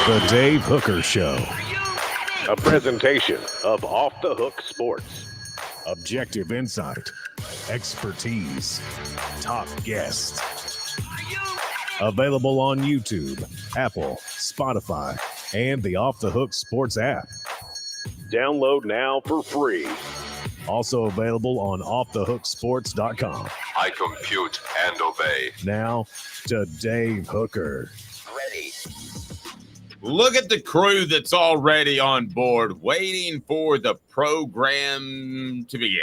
The Dave Hooker Show. A presentation of Off the Hook Sports. Objective insight, expertise, top guests. Available on YouTube, Apple, Spotify, and the Off the Hook Sports app. Download now for free. Also available on offthehooksports.com. I compute and obey. Now to Dave Hooker. Ready. Look at the crew that's already on board, waiting for the program to begin.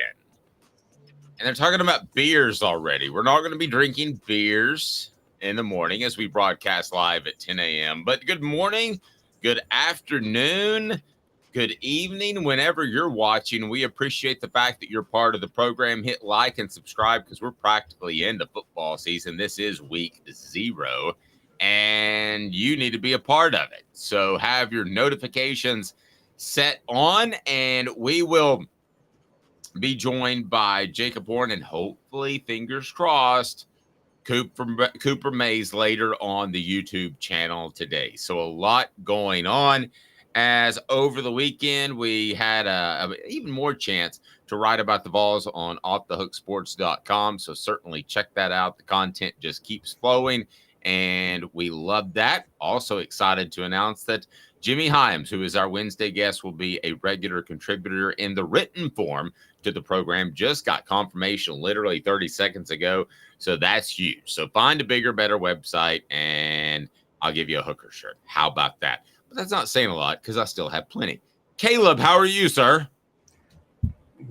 And they're talking about beers already. We're not going to be drinking beers in the morning as we broadcast live at 10 a.m. But good morning, good afternoon, good evening, whenever you're watching. We appreciate the fact that you're part of the program. Hit like and subscribe because we're practically into football season. This is week 0. And you need to be a part of it. So have your notifications set on, and we will be joined by Jacob Horn and hopefully, fingers crossed, Cooper Mays later on the YouTube channel today. So a lot going on, as over the weekend we had a even more chance to write about the Vols on offthehooksports.com. So certainly check that out. The content just keeps flowing, and we love that. Also excited to announce that Jimmy Hyams, who is our Wednesday guest, will be a regular contributor in the written form to the program. Just got confirmation literally 30 seconds ago. So that's huge. So find a bigger, better website, and I'll give you a Hooker shirt. How about that? But that's not saying a lot because I still have plenty. Caleb, how are you, sir?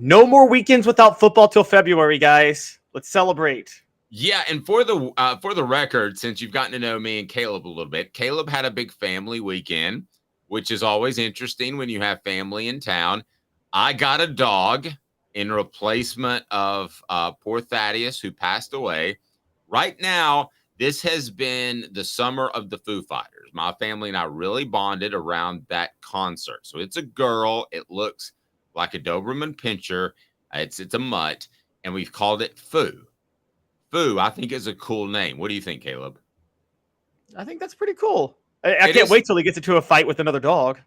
No more weekends without football till February, guys. Let's celebrate. Yeah, and for the record, since you've gotten to know me and Caleb a little bit, Caleb had a big family weekend, which is always interesting when you have family in town. I got a dog in replacement of poor Thaddeus, who passed away. Right now, this has been the summer of the Foo Fighters. My family and I really bonded around that concert. So it's a girl. It looks like a Doberman Pinscher. It's a mutt, and we've called it Foo. Foo, I think, is a cool name. What do you think, Caleb? I think that's pretty cool. I can't wait till he gets into a fight with another dog.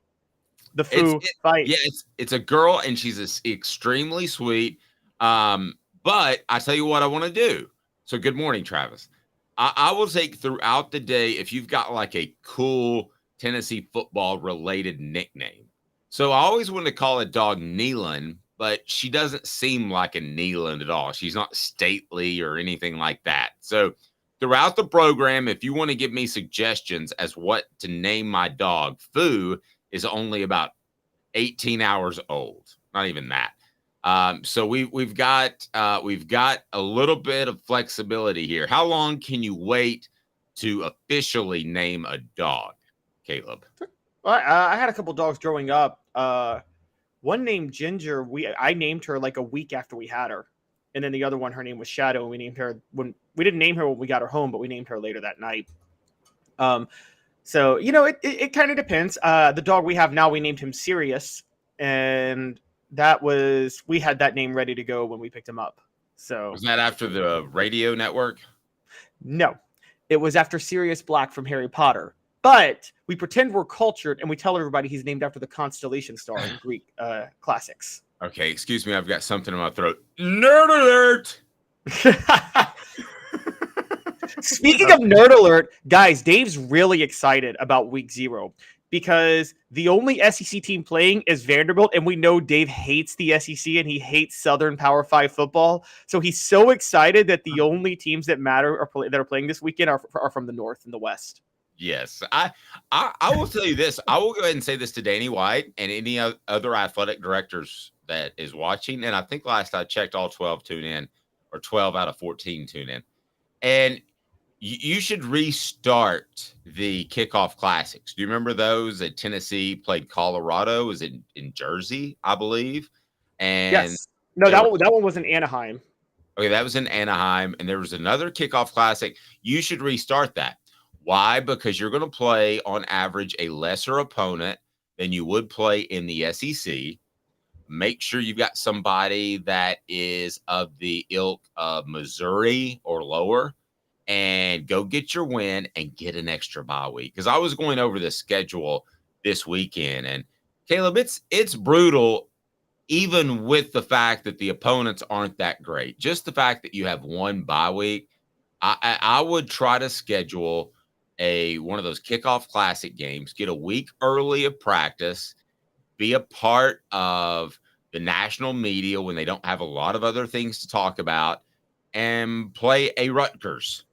The Foo fight. Yeah, it's a girl, and she's extremely sweet. But I tell you what I want to do. So good morning, Travis. I will take throughout the day if you've got like a cool Tennessee football related nickname. So I always want to call a dog Nealon, but she doesn't seem like a Nealon at all. She's not stately or anything like that. So throughout the program, if you want to give me suggestions as what to name my dog, Foo is only about 18 hours old. Not even that. So we've got a little bit of flexibility here. How long can you wait to officially name a dog, Caleb? Well, I had a couple dogs growing up. One named Ginger. I named her like a week after we had her, and then the other one, her name was Shadow. And we named her when we didn't name her when we got her home, but we named her later that night. So it kind of depends. The dog we have now, we named him Sirius, and we had that name ready to go when we picked him up. So was that after the radio network? No, it was after Sirius Black from Harry Potter. But we pretend we're cultured, and we tell everybody he's named after the constellation star in Greek classics. Okay, excuse me. I've got something in my throat. Nerd alert! Speaking of nerd alert, guys, Dave's really excited about week 0 because the only SEC team playing is Vanderbilt, and we know Dave hates the SEC and he hates Southern Power 5 football. So he's so excited that the only teams that matter that are playing this weekend are from the North and the West. Yes, I will tell you this. I will go ahead and say this to Danny White and any other athletic directors that is watching. And I think last I checked, all 12 tune in, or 12 out of 14 tune in. And you should restart the kickoff classics. Do you remember those that Tennessee played Colorado? Was it in Jersey, I believe? And yes. No, that one was in Anaheim. Okay, that was in Anaheim. And there was another kickoff classic. You should restart that. Why? Because you're going to play on average a lesser opponent than you would play in the SEC. Make sure you've got somebody that is of the ilk of Missouri or lower. and go get your win and get an extra bye week. Because I was going over the schedule this weekend, and Caleb, it's brutal, even with the fact that the opponents aren't that great. Just the fact that you have one bye week, I would try to schedule one of those kickoff classic games, get a week early of practice, be a part of the national media when they don't have a lot of other things to talk about, and play a Rutgers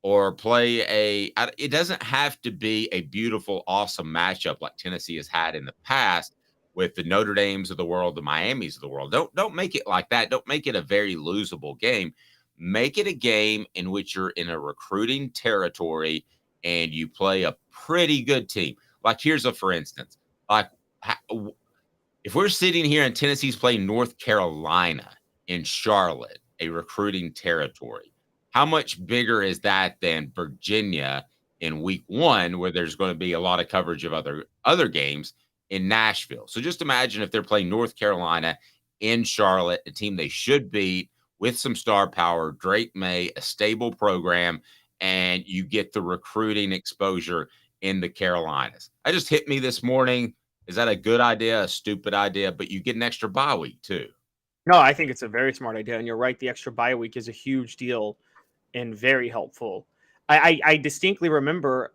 or it doesn't have to be a beautiful, awesome matchup like Tennessee has had in the past with the Notre Dames of the world, the Miamis of the world. Don't make it like that. Don't make it a very losable game. Make it a game in which you're in a recruiting territory and you play a pretty good team. Like here's for instance, like if we're sitting here and Tennessee's playing North Carolina in Charlotte, a recruiting territory, how much bigger is that than Virginia in week 1, where there's going to be a lot of coverage of other games in Nashville? So just imagine if they're playing North Carolina in Charlotte, a team they should beat with some star power, Drake May, a stable program, and you get the recruiting exposure in the Carolinas. That just hit me this morning. Is that a good idea, a stupid idea? But you get an extra bye week too. No, I think it's a very smart idea. And you're right. The extra bye week is a huge deal and very helpful. I distinctly remember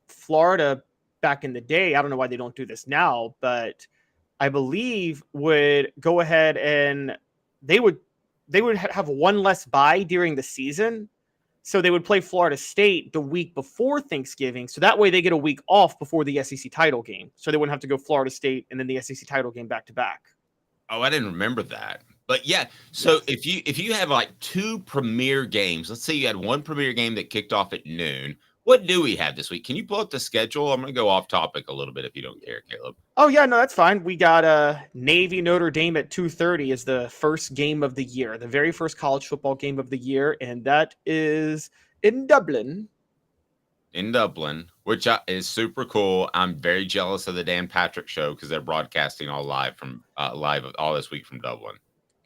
Florida back in the day. I don't know why they don't do this now, but I believe would go ahead and they would have one less bye during the season. So they would play Florida State the week before Thanksgiving. So that way they get a week off before the SEC title game. So they wouldn't have to go Florida State and then the SEC title game back to back. Oh, I didn't remember that. But yeah, so yes. if you have like 2 premier games, let's say you had one premier game that kicked off at noon. What do we have this week? Can you pull up the schedule? I'm going to go off topic a little bit if you don't care, Caleb. Oh yeah, no, that's fine. We got Navy Notre Dame at 2:30 is the first game of the year, the very first college football game of the year, and that is in Dublin. In Dublin, which is super cool. I'm very jealous of the Dan Patrick Show because they're broadcasting all live all this week from Dublin.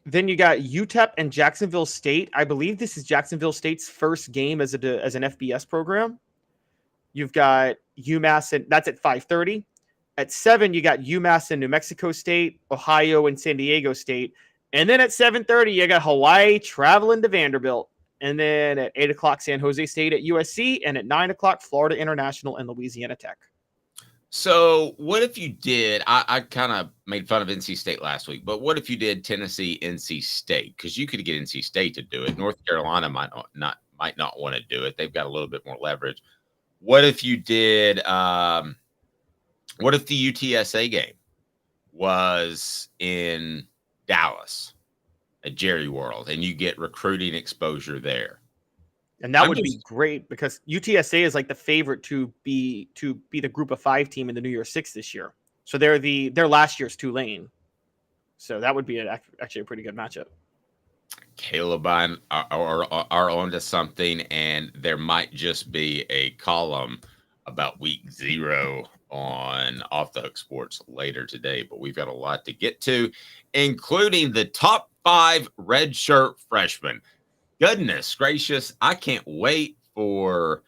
Then you got UTEP and Jacksonville State. I believe this is Jacksonville State's first game as an FBS program. You've got UMass, and that's at 5:30. At 7, you got UMass and New Mexico State, Ohio and San Diego State. And then at 7:30, you got Hawaii traveling to Vanderbilt. And then at 8 o'clock, San Jose State at USC. And at 9 o'clock, Florida International and Louisiana Tech. So what if you did, I kind of made fun of NC State last week, but what if you did Tennessee, NC State? Because you could get NC State to do it. North Carolina might not want to do it. They've got a little bit more leverage. What if you did, what if the UTSA game was in Dallas at Jerry World and you get recruiting exposure there? And that would be great because UTSA is like the favorite to be the Group of 5 team in the New Year's Six this year. So they're last year's Tulane. So that would be actually a pretty good matchup. Caleb are onto something, and there might just be a column about week 0 on Off the Hook Sports later today. But we've got a lot to get to, including the top 5 redshirt freshmen. Goodness gracious, I can't wait for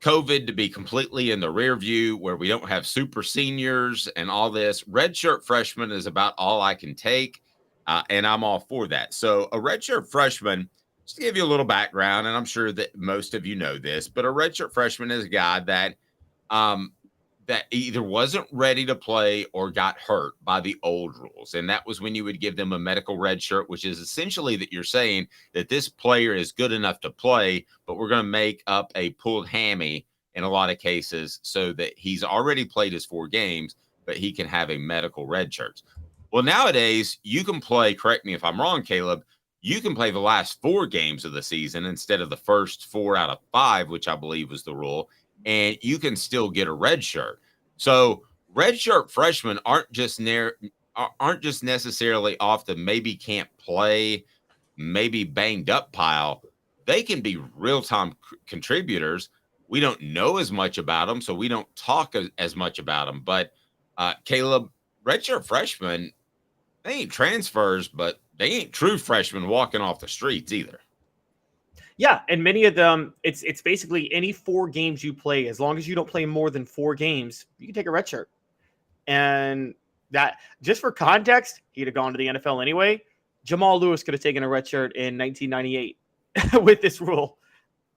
COVID to be completely in the rear view where we don't have super seniors and all this. Redshirt freshman is about all I can take, and I'm all for that. So a redshirt freshman, just to give you a little background, and I'm sure that most of you know this, but a redshirt freshman is a guy that that either wasn't ready to play or got hurt by the old rules. And that was when you would give them a medical red shirt, which is essentially that you're saying that this player is good enough to play, but we're going to make up a pulled hammy in a lot of cases so that he's already played his 4 games, but he can have a medical red shirt. Well, nowadays you can play, correct me if I'm wrong, Caleb, you can play the last 4 games of the season instead of the first 4 out of 5, which I believe was the rule. And you can still get a red shirt. So redshirt freshmen aren't just necessarily off the maybe can't play, maybe banged up pile. They can be real-time contributors. We don't know as much about them, so we don't talk as much about them. But Caleb, redshirt freshmen, they ain't transfers, but they ain't true freshmen walking off the streets either. Yeah, and many of them, it's basically any 4 games you play, as long as you don't play more than 4 games, you can take a red shirt. And that, just for context, he'd have gone to the NFL anyway. Jamal Lewis could have taken a red shirt in 1998 with this rule.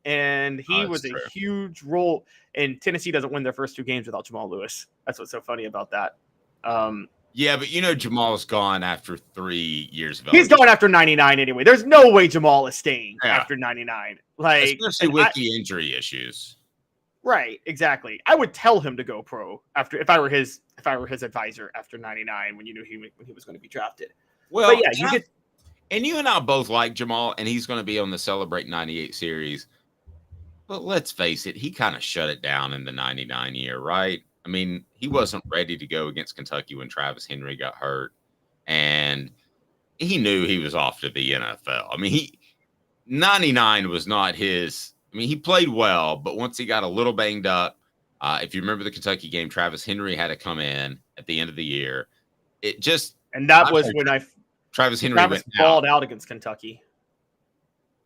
And he was a huge role. And Tennessee doesn't win their first 2 games without Jamal Lewis. That's what's so funny about that. Yeah, but Jamal's gone after 3 years of He's going after 99 anyway. There's no way Jamal is staying after 99. Like, especially with the injury issues. Right, exactly. I would tell him to go pro after if I were his advisor after 99 when he was going to be drafted. Well, but yeah, you and I both like Jamal, and he's going to be on the Celebrate 98 series. But let's face it, he kind of shut it down in the 99 year, right? I mean, he wasn't ready to go against Kentucky when Travis Henry got hurt, and he knew he was off to the NFL. I mean, 99 was not his. I mean, he played well, but once he got a little banged up, if you remember the Kentucky game, Travis Henry had to come in at the end of the year. Travis Henry went balled out against Kentucky.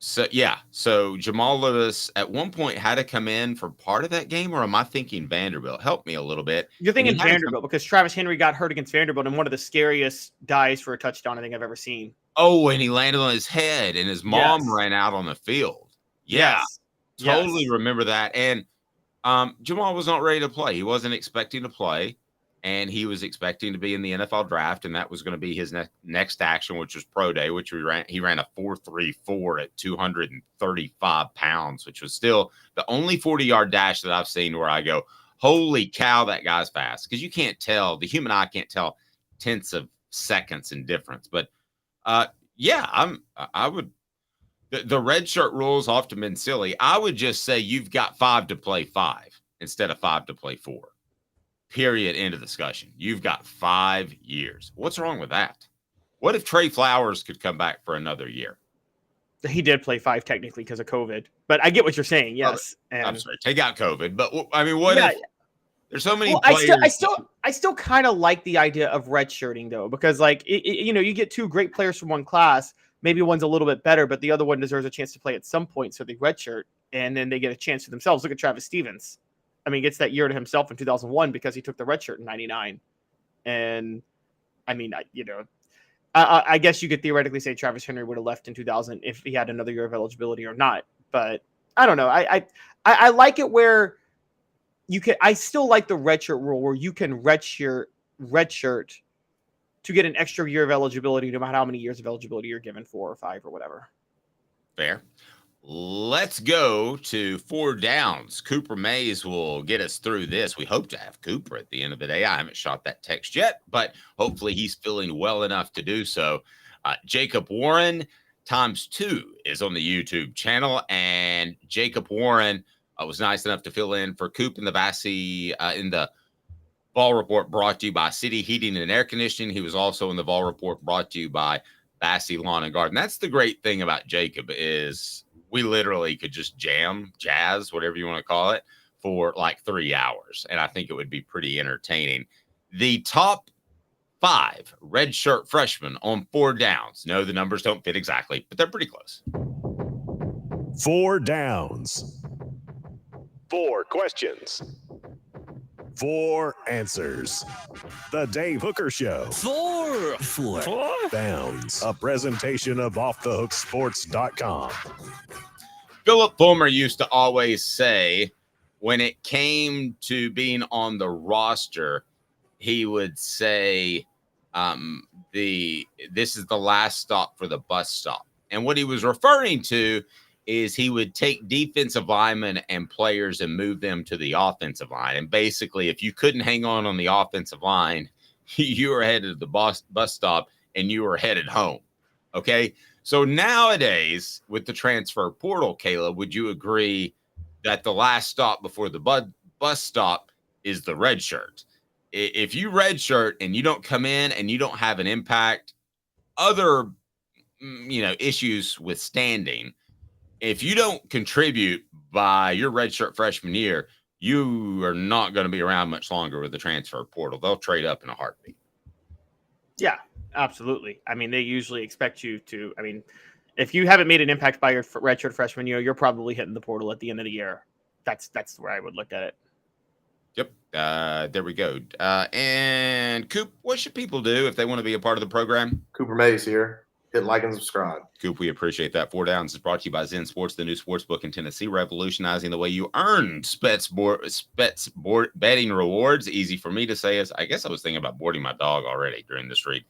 So Jamal Lewis at one point had to come in for part of that game, or am I thinking Vanderbilt? Help me a little bit. You're thinking Vanderbilt because Travis Henry got hurt against Vanderbilt in one of the scariest dives for a touchdown I think I've ever seen. Oh, and he landed on his head, and his mom ran out on the field. Yeah, totally remember that. And Jamal was not ready to play. He wasn't expecting to play. And he was expecting to be in the NFL draft, and that was going to be his next action, which was pro day, which he ran a 4.34 at 235 pounds, which was still the only 40-yard dash that I've seen where I go, holy cow, that guy's fast. Because you can't tell, the human eye can't tell tenths of seconds in difference. But the red shirt rule has often been silly. I would just say you've got 5 to play 5 instead of 5 to play 4. Period. End of discussion. You've got 5 years. What's wrong with that? What if Trey Flowers could come back for another year? He did play 5 technically because of COVID, but I get what you're saying. Yes. I'm sorry. Take out COVID. But I mean, what if there's so many players? I still kind of like the idea of redshirting though, because like, you get 2 great players from one class. Maybe one's a little bit better, but the other one deserves a chance to play at some point. So they redshirt and then they get a chance for themselves. Look at Travis Stevens. I mean, gets that year to himself in 2001 because he took the red shirt in 99. And I mean, I guess you could theoretically say Travis Henry would have left in 2000 if he had another year of eligibility or not. But I don't know. I like it where I still like the red shirt rule where you can red shirt to get an extra year of eligibility, no matter how many years of eligibility you're given, 4 or 5 or whatever. Fair. Let's go to 4 downs. Cooper Mays will get us through this. We hope to have Cooper at the end of the day. I haven't shot that text yet, but hopefully he's feeling well enough to do so. Jacob Warren ×2 is on the YouTube channel, and Jacob Warren was nice enough to fill in for Coop in the in the Vol Report brought to you by City Heating and Air Conditioning. He was also in the Vol Report brought to you by Bassey Lawn and Garden. That's the great thing about Jacob is we literally could just jazz, whatever you want to call it, for like 3 hours. And I think it would be pretty entertaining. The top 5 redshirt freshmen on 4 downs. No, the numbers don't fit exactly, but they're pretty close. 4 downs. 4 questions. 4 answers. The Dave Hooker Show. 4 Downs. A presentation of offthehooksports.com. Philip Fulmer used to always say when it came to being on the roster, he would say this is the last stop for the bus stop. And what he was referring to is he would take defensive linemen and players and move them to the offensive line. And basically, if you couldn't hang on the offensive line, you were headed to the bus stop and you were headed home. Okay? So nowadays, with the transfer portal, Caleb, would you agree that the last stop before the bus stop is the red shirt? If you red shirt and you don't come in and you don't have an impact, other issues withstanding, if you don't contribute by your redshirt freshman year, you are not going to be around much longer with the transfer portal. They'll trade up in a heartbeat. Yeah, absolutely. I mean, they usually expect you to. I mean, If you haven't made an impact by your redshirt freshman year, you're probably hitting the portal at the end of the year. That's where I would look at it. Yep. There we go. And Coop, what should people do if they want to be a part of the program? Cooper Mays here. Hit like and subscribe. Coop, we appreciate that. 4 Downs is brought to you by Zen Sports, the new sports book in Tennessee, revolutionizing the way you earn betting rewards. Easy for me to say is, I guess I was thinking about boarding my dog already during this week.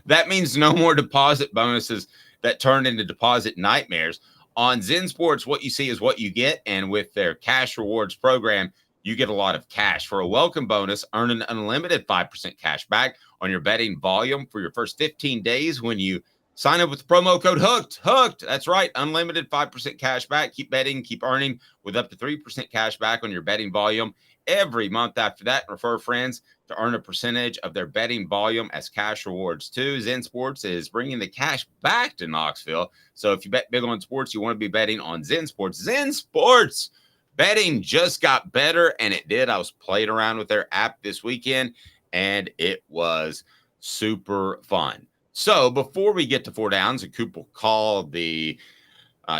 That means no more deposit bonuses that turn into deposit nightmares. On Zen Sports, what you see is what you get, and with their cash rewards program, you get a lot of cash. For a welcome bonus, earn an unlimited 5% cash back on your betting volume for your first 15 days when you sign up with the promo code HOOKED. That's right. Unlimited 5% cash back. Keep betting, keep earning with up to 3% cash back on your betting volume every month after that. Refer friends to earn a percentage of their betting volume as cash rewards too. Zen Sports is bringing the cash back to Knoxville. So if you bet big on sports, you want to be betting on Zen Sports. Zen Sports betting just got better, and it did. I was playing around with their app this weekend, and it was super fun. So before we get to 4 Downs, and Coop will call the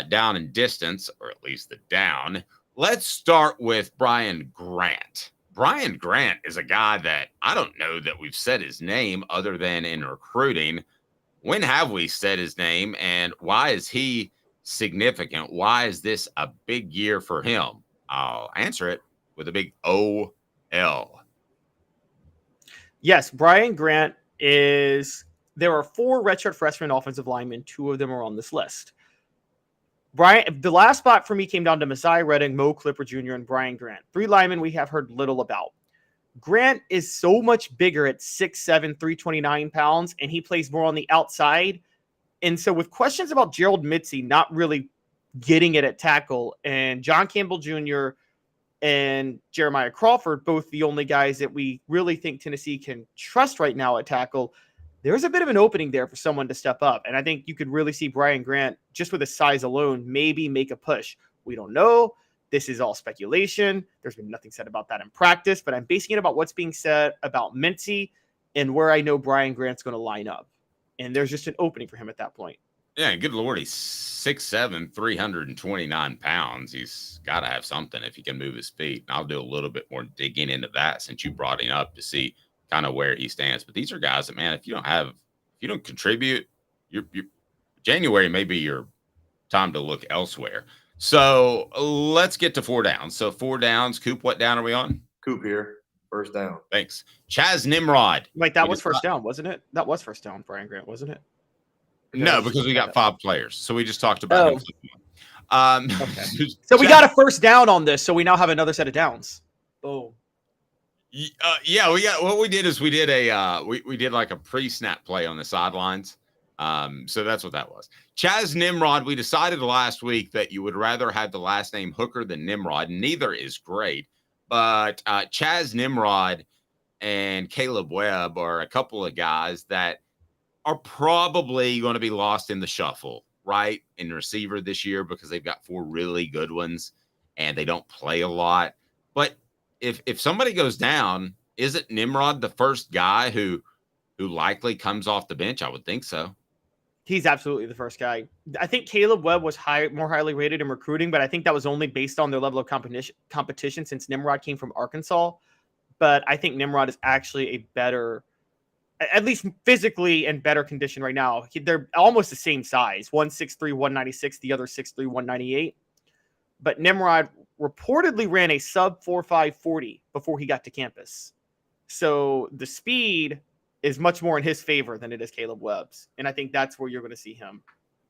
down and distance, or at least the down, let's start with Brian Grant. Brian Grant is a guy that I don't know that we've said his name other than in recruiting. When have we said his name, and why is he significant? Why is this a big year for him? I'll answer it with a big O-L. Yes, Brian Grant is... There are 4 redshirt freshman offensive linemen. 2 of them are on this list. The last spot for me came down to Messiah Redding, Mo Clipper Jr., and Brian Grant. 3 linemen we have heard little about. Grant is so much bigger at 6'7", 329 pounds, and he plays more on the outside. And so with questions about Gerald Mitzi not really getting it at tackle, and John Campbell Jr. and Jeremiah Crawford, both the only guys that we really think Tennessee can trust right now at tackle, there's a bit of an opening there for someone to step up. And I think you could really see Brian Grant, just with his size alone, maybe make a push. We don't know. This is all speculation. There's been nothing said about that in practice, but I'm basing it about what's being said about Mincy and where I know Brian Grant's going to line up. And there's just an opening for him at that point. Yeah, good Lord. He's 6'7", 329 pounds. He's got to have something if he can move his feet. And I'll do a little bit more digging into that since you brought him up to see kind of where he stands. But these are guys that, man, if you don't contribute, your January may be your time to look elsewhere. So let's get to 4 Downs. So 4 Downs. Coop, what down are we on? Coop here. First down. Thanks. Chaz Nimrod. Like that was first down, wasn't it? That was first down, Brian Grant, wasn't it? No, because we got 5 players. So we just talked about him. Okay. So we got a first down on this. So we now have another set of downs. Boom. Yeah, what we did is we did we did like a pre-snap play on the sidelines. So that's what that was. Chaz Nimrod, we decided last week that you would rather have the last name Hooker than Nimrod. Neither is great, but Chaz Nimrod and Caleb Webb are a couple of guys that are probably going to be lost in the shuffle, right, in receiver this year because they've got 4 really good ones and they don't play a lot. But if somebody goes down, isn't Nimrod the first guy who likely comes off the bench? I would think so. He's absolutely the first guy. I think Caleb Webb was more highly rated in recruiting, but I think that was only based on their level of competition since Nimrod came from Arkansas. But I think Nimrod is actually a better, at least physically in better condition right now. They're almost the same size. One 6'3", 196, the other 6'3", 198. But Nimrod reportedly ran a sub 4.5 40 before he got to campus. So the speed is much more in his favor than it is Caleb Webb's. And I think that's where you're going to see him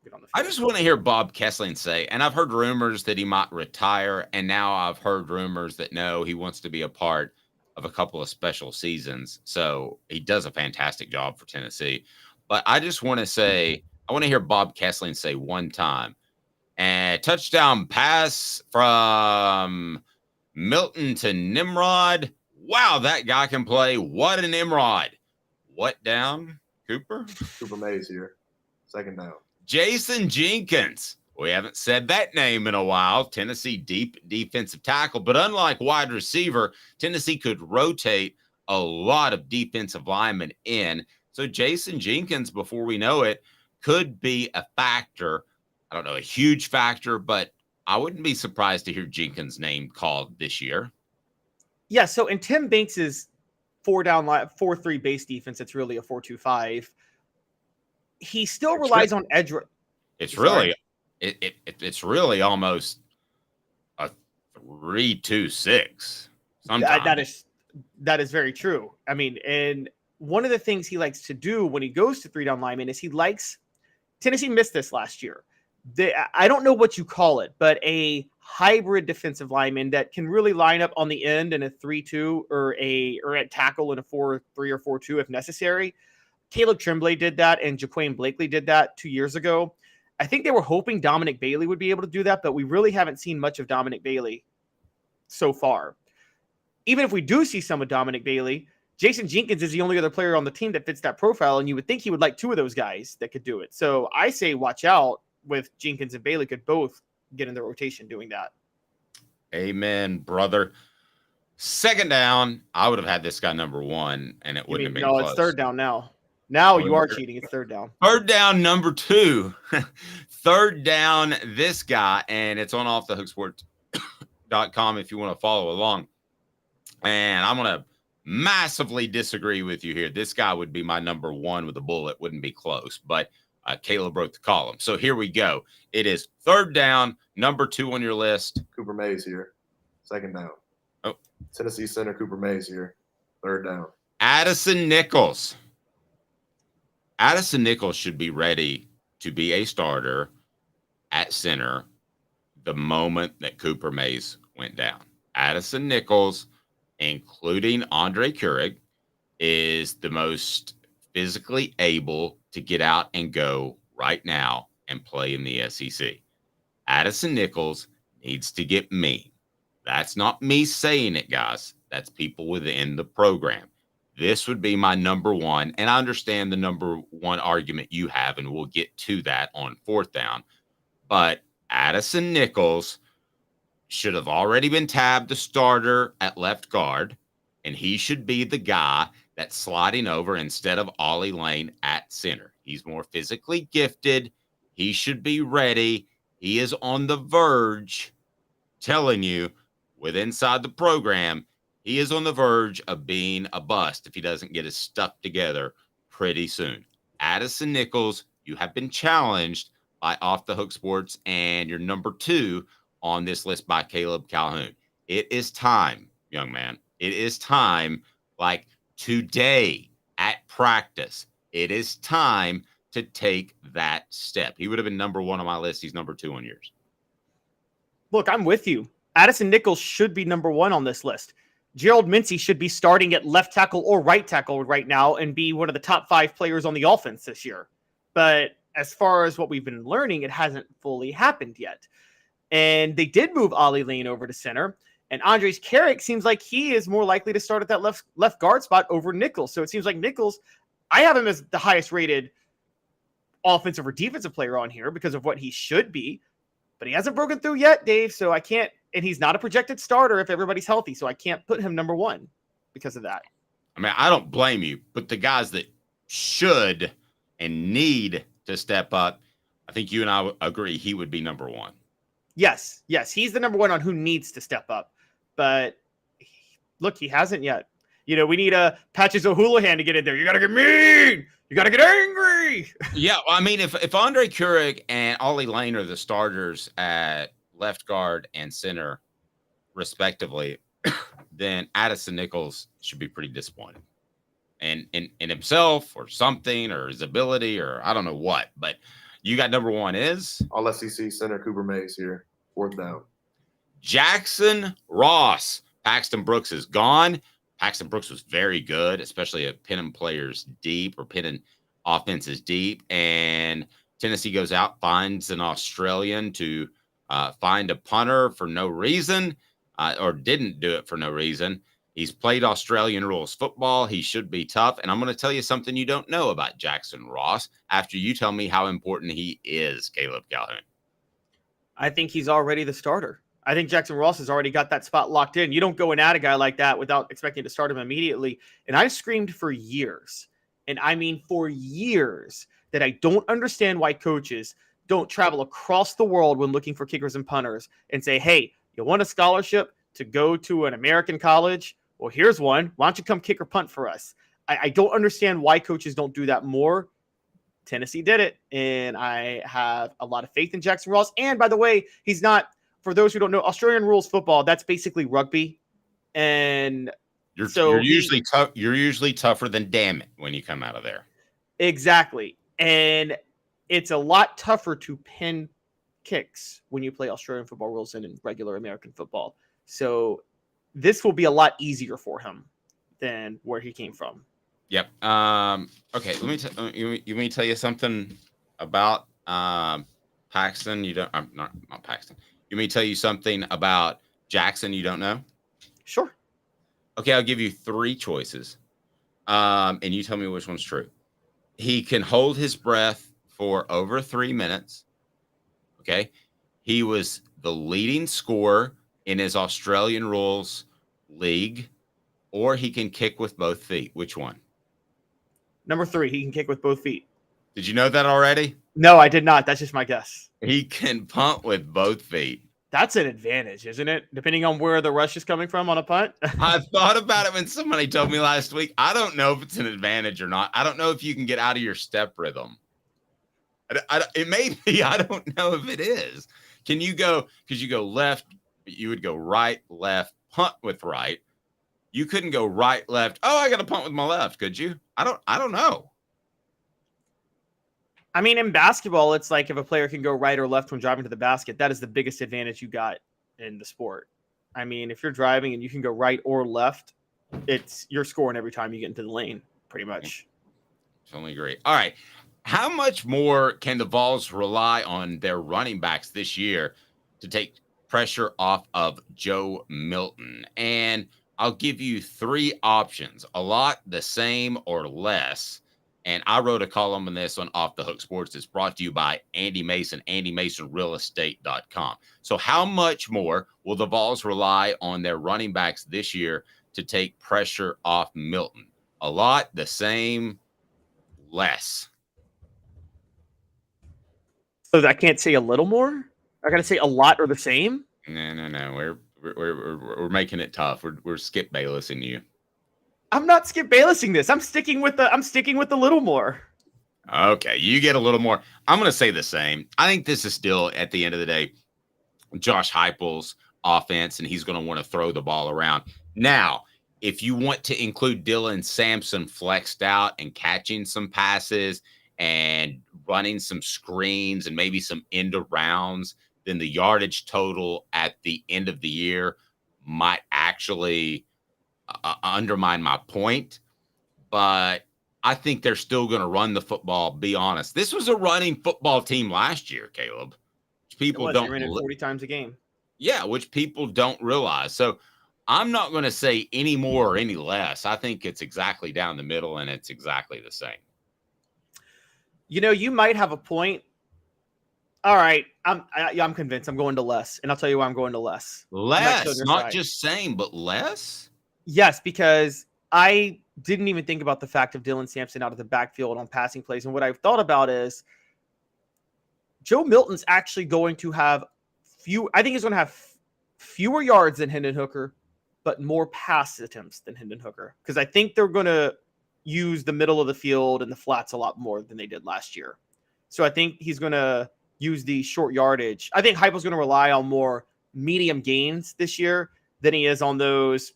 get on the field. I just want to hear Bob Kessling say, and I've heard rumors that he might retire, and now I've heard rumors that no, he wants to be a part of a couple of special seasons. So he does a fantastic job for Tennessee. But I just want to say, I want to hear Bob Kessling say one time, and touchdown pass from Milton to Nimrod. Wow, that guy can play. What a Nimrod. What down, Cooper? Cooper Mays here. Second down. Jason Jenkins. We haven't said that name in a while. Tennessee deep defensive tackle. But unlike wide receiver, Tennessee could rotate a lot of defensive linemen in. So Jason Jenkins, before we know it, could be a factor I don't know, a huge factor, but I wouldn't be surprised to hear Jenkins' name called this year. Yeah, so in Tim Banks's 4-3 base defense, it's really a 4-2-5. He still relies on edge. It's really, it's really almost a 3-2-6. That is very true. I mean, and one of the things he likes to do when he goes to 3-down linemen is Tennessee missed this last year. I don't know what you call it, but a hybrid defensive lineman that can really line up on the end in a 3-2 or at tackle in a 4-3 or 4-2 if necessary. Caleb Tremblay did that, and Jaquan Blakely did that 2 years ago. I think they were hoping Dominic Bailey would be able to do that, but we really haven't seen much of Dominic Bailey so far. Even if we do see some of Dominic Bailey, Jason Jenkins is the only other player on the team that fits that profile, and you would think he would like two of those guys that could do it. So I say watch out with Jenkins and Bailey could both get in the rotation doing that. Amen, brother. Second down, I would have had this guy number 1, and it wouldn't have been close. No, it's third down now. Now you are cheating. It's third down. Third down, number 2. Third down, this guy, and it's on offthehooksports.com if you want to follow along. And I'm going to massively disagree with you here. This guy would be my number 1 with a bullet. Wouldn't be close, but Caleb wrote the column. So here we go. It is third down, number 2 on your list. Cooper Mays here. Second down. Oh. Tennessee center Cooper Mays here. Third down. Addison Nichols. Addison Nichols should be ready to be a starter at center the moment that Cooper Mays went down. Addison Nichols, including Andre Keurig, is the most physically able to get out and go right now and play in the SEC. Addison Nichols needs to get mean. That's not me saying it, guys. That's people within the program. This would be my number 1, and I understand the number 1 argument you have, and we'll get to that on fourth down. But Addison Nichols should have already been tabbed the starter at left guard, and he should be the guy that's sliding over instead of Ollie Lane at center. He's more physically gifted. He should be ready. He is on the verge, telling you, with inside the program, he is on the verge of being a bust if he doesn't get his stuff together pretty soon. Addison Nichols, you have been challenged by Off the Hook Sports, and you're number 2 on this list by Caleb Calhoun. It is time, young man. It is time, like today at practice. It is time to take that step. He would have been number 1 on my list. He's number 2 on yours. Look, I'm with you. Addison Nichols should be number 1 on this list. Gerald Mincy should be starting at left tackle or right tackle right now and be one of the top 5 players on the offense this year. But as far as what we've been learning, it hasn't fully happened yet. And they did move Ollie Lane over to center. And Andres Carrick seems like he is more likely to start at that left guard spot over Nichols. So it seems like Nichols, I have him as the highest rated offensive or defensive player on here because of what he should be. But he hasn't broken through yet, Dave. So I can't. And he's not a projected starter if everybody's healthy. So I can't put him number 1 because of that. I mean, I don't blame you, but the guys that should and need to step up, I think you and I agree he would be number 1. Yes. He's the number 1 on who needs to step up. But look, he hasn't yet. You know, we need a Patches O'Houlihan to get in there. You got to get mean. You got to get angry. Yeah. Well, I mean, if Andre Keurig and Ollie Lane are the starters at left guard and center, respectively, then Addison Nichols should be pretty disappointed. And in himself or something or his ability or I don't know what. But you got number 1 is? All SEC center Cooper Mays here. Fourth down. Jackson Ross. Paxton Brooks is gone. Paxton Brooks was very good, especially at pinning players deep or pinning offenses deep. And Tennessee goes out, finds an Australian to find a punter for no reason, or didn't do it for no reason. He's played Australian rules football. He should be tough. And I'm going to tell you something you don't know about Jackson Ross after you tell me how important he is, Caleb Calhoun. I think he's already the starter. I think Jackson Ross has already got that spot locked in. You don't go and add a guy like that without expecting to start him immediately. And I screamed for years, and I mean for years, that I don't understand why coaches don't travel across the world when looking for kickers and punters and say, hey, you want a scholarship to go to an American college? Well, here's one. Why don't you come kick or punt for us? I don't understand why coaches don't do that more. Tennessee did it, and I have a lot of faith in Jackson Ross. And by the way, he's not, for those who don't know, Australian rules football, that's basically rugby. And you're usually tough. You're usually tougher than damn it when you come out of there. Exactly. And it's a lot tougher to pin kicks when you play Australian football rules than in regular American football. So this will be a lot easier for him than where he came from. Yep. Okay. Let me tell you something about Paxton. You don't. I'm not Paxton. You may tell you something about Jackson you don't know. Sure. Okay, I'll give you 3 choices, and you tell me which one's true. He can hold his breath for over 3 minutes. Okay. He was the leading scorer in his Australian rules league, or he can kick with both feet. Which one? Number 3, he can kick with both feet. Did you know that already? No, I did not. That's just my guess. He can punt with both feet. That's an advantage, isn't it? Depending on where the rush is coming from on a punt. I thought about it when somebody told me last week. I don't know if it's an advantage or not. I don't know if you can get out of your step rhythm. It may be. I don't know if it is. Can you go, because you go left, you would go right, left, punt with right. You couldn't go right, left. Oh, I got to punt with my left. Could you? I don't know. I mean, in basketball, it's like if a player can go right or left when driving to the basket, that is the biggest advantage you got in the sport. I mean, if you're driving and you can go right or left, you're scoring every time you get into the lane, pretty much. Totally agree. All right. How much more can the Vols rely on their running backs this year to take pressure off of Joe Milton? And I'll give you 3 options: a lot, the same, or less. And I wrote a column on this on Off the Hook Sports. It's brought to you by Andy Mason, AndyMasonRealEstate.com. So how much more will the Vols rely on their running backs this year to take pressure off Milton? A lot, the same, less. So I can't say a little more? I got to say a lot or the same? No. We're making it tough. We're Skip Baylessing you. I'm not Skip Baylessing this. I'm sticking with the little more. Okay, you get a little more. I'm going to say the same. I think this is still, at the end of the day, Josh Heupel's offense, and he's going to want to throw the ball around. Now, if you want to include Dylan Sampson flexed out and catching some passes and running some screens and maybe some end arounds, then the yardage total at the end of the year might actually undermine my point. But I think they're still going to run the football. Be honest. This was a running football team last year, Caleb. Which people don't ran it 40 times a game. Yeah, which people don't realize. So I'm not going to say any more or any less. I think it's exactly down the middle, and it's exactly the same. You know, you might have a point. All right, I'm convinced. I'm going to less, and I'll tell you why I'm going to less. Less, not just same, but less. Yes, because I didn't even think about the fact of Dylan Sampson out of the backfield on passing plays, and what I've thought about is Joe Milton's actually going to have I think he's going to have fewer yards than Hendon Hooker, but more pass attempts than Hendon Hooker, because I think they're going to use the middle of the field and the flats a lot more than they did last year. So I think he's going to use the short yardage. I think Heupel's going to rely on more medium gains this year than he is on those,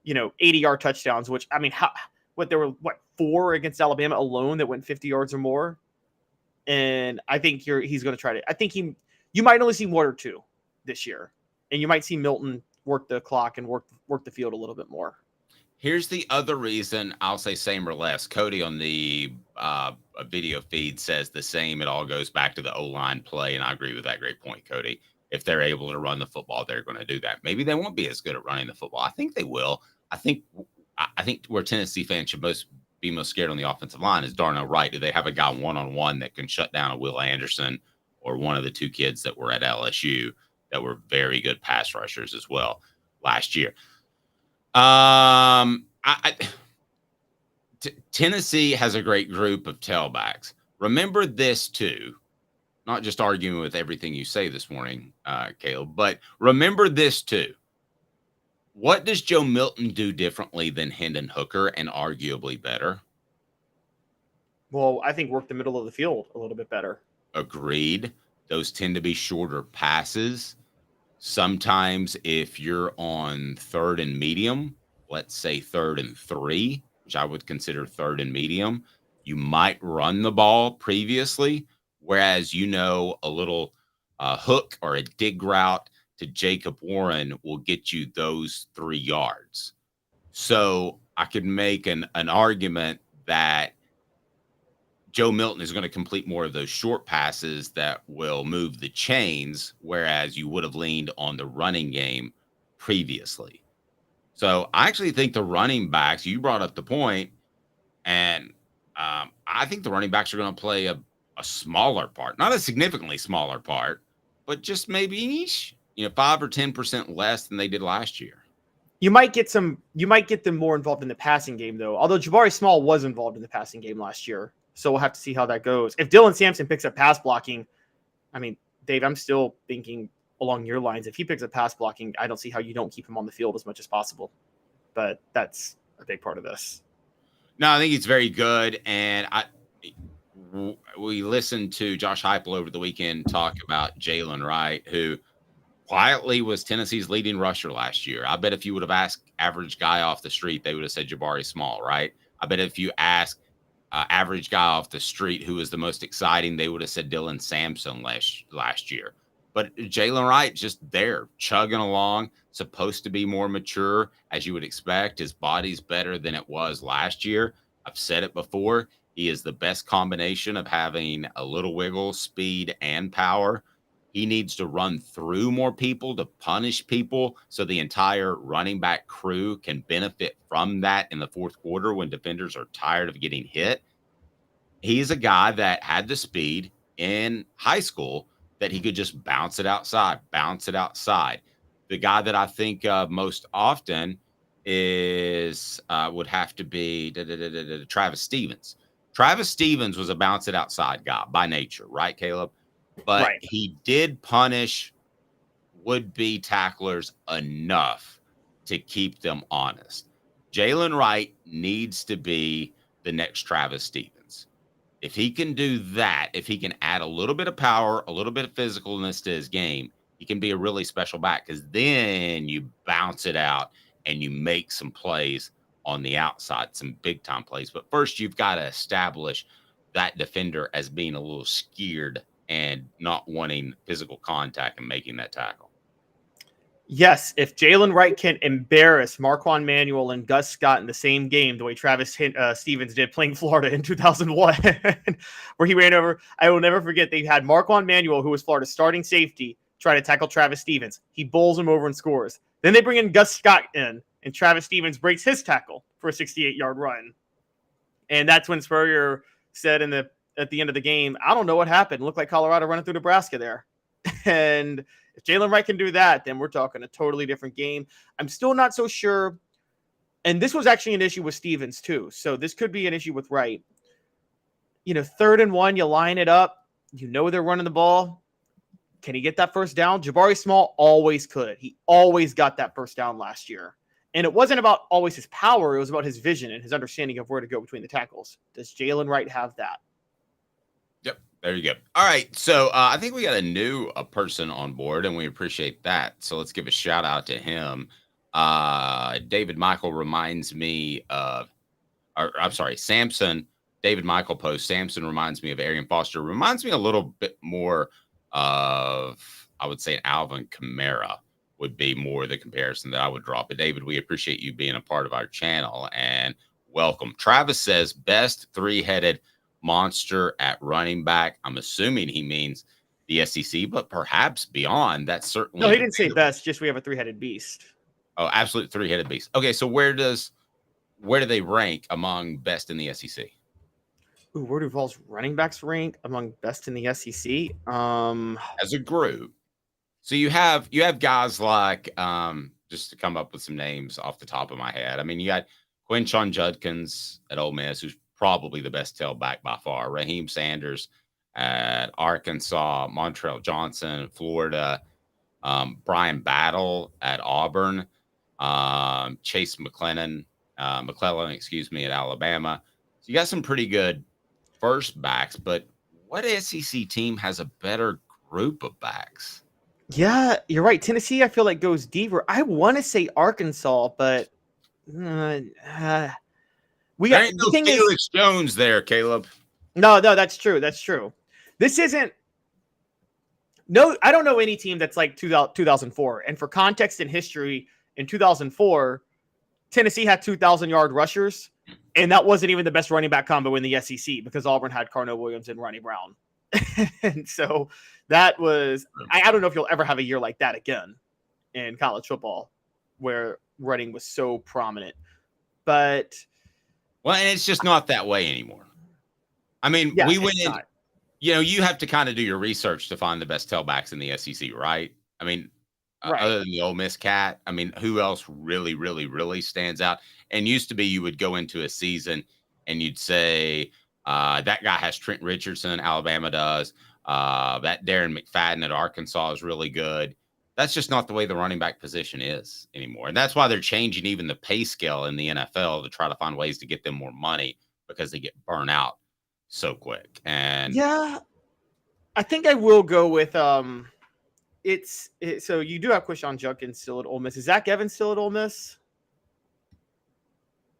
80-yard touchdowns, which, I mean, there were 4 against Alabama alone that went 50 yards or more. And I think he's going to try to, I think you might only see 1 or 2 this year, and you might see Milton work the clock and work the field a little bit more. Here's the other reason I'll say same or less. Cody on the video feed says the same. It all goes back to the O-line play, and I agree with that. Great point, Cody. If they're able to run the football, they're going to do that. Maybe they won't be as good at running the football. I think they will. I think where Tennessee fans should be most scared on the offensive line is Darnell Wright. Do they have a guy one-on-one that can shut down a Will Anderson or one of the 2 kids that were at LSU that were very good pass rushers as well last year? Tennessee has a great group of tailbacks. Remember this too. not just arguing with everything you say this morning, Caleb, but remember this too. What does Joe Milton do differently than Hendon Hooker and arguably better? Well, I think work the middle of the field a little bit better. Agreed. Those tend to be shorter passes. Sometimes if you're on 3rd and medium, let's say 3rd and 3, which I would consider 3rd and medium, you might run the ball previously, whereas a little hook or a dig route to Jacob Warren will get you those 3 yards. So I could make an argument that Joe Milton is going to complete more of those short passes that will move the chains, whereas you would have leaned on the running game previously. So I actually think the running backs, you brought up the point, and I think the running backs are going to play a smaller part, not a significantly smaller part, but just maybe 5 or 10% less than they did last year. You might get them more involved in the passing game, though. Although Jabari Small was involved in the passing game last year. So we'll have to see how that goes. If Dylan Sampson picks up pass blocking, I mean, Dave, I'm still thinking along your lines. If he picks up pass blocking, I don't see how you don't keep him on the field as much as possible. But that's a big part of this. No, I think it's very good. And we listened to Josh Heupel over the weekend talk about Jalen Wright, who quietly was Tennessee's leading rusher last year. I bet if you would have asked average guy off the street, they would have said Jabari Small, right? I bet if you ask average guy off the street who was the most exciting, they would have said Dylan Sampson last year. But Jalen Wright just there chugging along, supposed to be more mature, as you would expect. His body's better than it was last year. I've said it before. He is the best combination of having a little wiggle, speed, and power. He needs to run through more people to punish people so the entire running back crew can benefit from that in the fourth quarter when defenders are tired of getting hit. He's a guy that had the speed in high school that he could just bounce it outside. The guy that I think of most often is would have to be Travis Stevens. Travis Stevens was a bounce it outside guy by nature, right, Caleb? But right. He did punish would-be tacklers enough to keep them honest. Jalen Wright needs to be the next Travis Stevens. If he can do that, if he can add a little bit of power, a little bit of physicalness to his game, he can be a really special back, because then you bounce it out and you make some plays on the outside, some big-time plays. But first, you've got to establish that defender as being a little scared and not wanting physical contact and making that tackle. Yes, if Jalen Wright can embarrass Marquand Manuel and Gus Scott in the same game, the way Travis Stevens did playing Florida in 2001, where he ran over, I will never forget, they had Marquand Manuel, who was Florida's starting safety, try to tackle Travis Stevens. He bowls him over and scores. Then they bring in Gus Scott in, and Travis Stevens breaks his tackle for a 68-yard run. And that's when Spurrier said at the end of the game, I don't know what happened. It looked like Colorado running through Nebraska there. And if Jalen Wright can do that, then we're talking a totally different game. I'm still not so sure. And this was actually an issue with Stevens too. So this could be an issue with Wright. 3rd and 1, you line it up. They're running the ball. Can he get that first down? Jabari Small always could. He always got that first down last year. And it wasn't about always his power. It was about his vision and his understanding of where to go between the tackles. Does Jalen Wright have that? Yep. There you go. All right. So I think we got a new person on board, and we appreciate that. So let's give a shout out to him. David Michael reminds me of, Samson. David Michael post, Samson reminds me of Arian Foster. Reminds me a little bit more of, I would say, an Alvin Kamara would be more the comparison that I would draw. But David, we appreciate you being a part of our channel, and welcome. Travis says best 3-headed monster at running back. I'm assuming he means the SEC, but perhaps beyond. That's certainly. No, he didn't say best. Just we have a 3-headed beast. Oh, absolute 3-headed beast. Okay, so where do they rank among best in the SEC? Ooh, where do Vols running backs rank among best in the SEC? As a group. So you have guys like, just to come up with some names off the top of my head. I mean, you got Quinshon Judkins at Ole Miss, who's probably the best tailback by far. Raheem Sanders at Arkansas, Montrell Johnson, Florida, Brian Battle at Auburn, Chase McClellan, at Alabama. So you got some pretty good first backs, but what SEC team has a better group of backs? Yeah, you're right. Tennessee, I feel like goes deeper. I want to say Arkansas, but we There got ain't the no thing Felix is Jones there, Caleb. no, that's true. That's true. This isn't. No, I don't know any team that's like 2004. And for context and history, in 2004, Tennessee had 2,000-yard rushers, and that wasn't even the best running back combo in the SEC because Auburn had Carnell Williams and Ronnie Brown. And so that was – I don't know if you'll ever have a year like that again in college football where running was so prominent. But – well, and it's just not that way anymore. I mean, yeah, we went in not. – you have to kind of do your research to find the best tailbacks in the SEC, right? I mean, Right. Other than the Ole Miss cat, I mean, who else really, really, really stands out? And used to be you would go into a season and you'd say that guy has Trent Richardson, Alabama does. That Darren McFadden at Arkansas is really good. That's just not the way the running back position is anymore. And that's why they're changing even the pay scale in the NFL to try to find ways to get them more money because they get burnt out so quick. And yeah, I think I will go with so you do have Quishon Judkins still at Ole Miss. Is Zach Evans still at Ole Miss?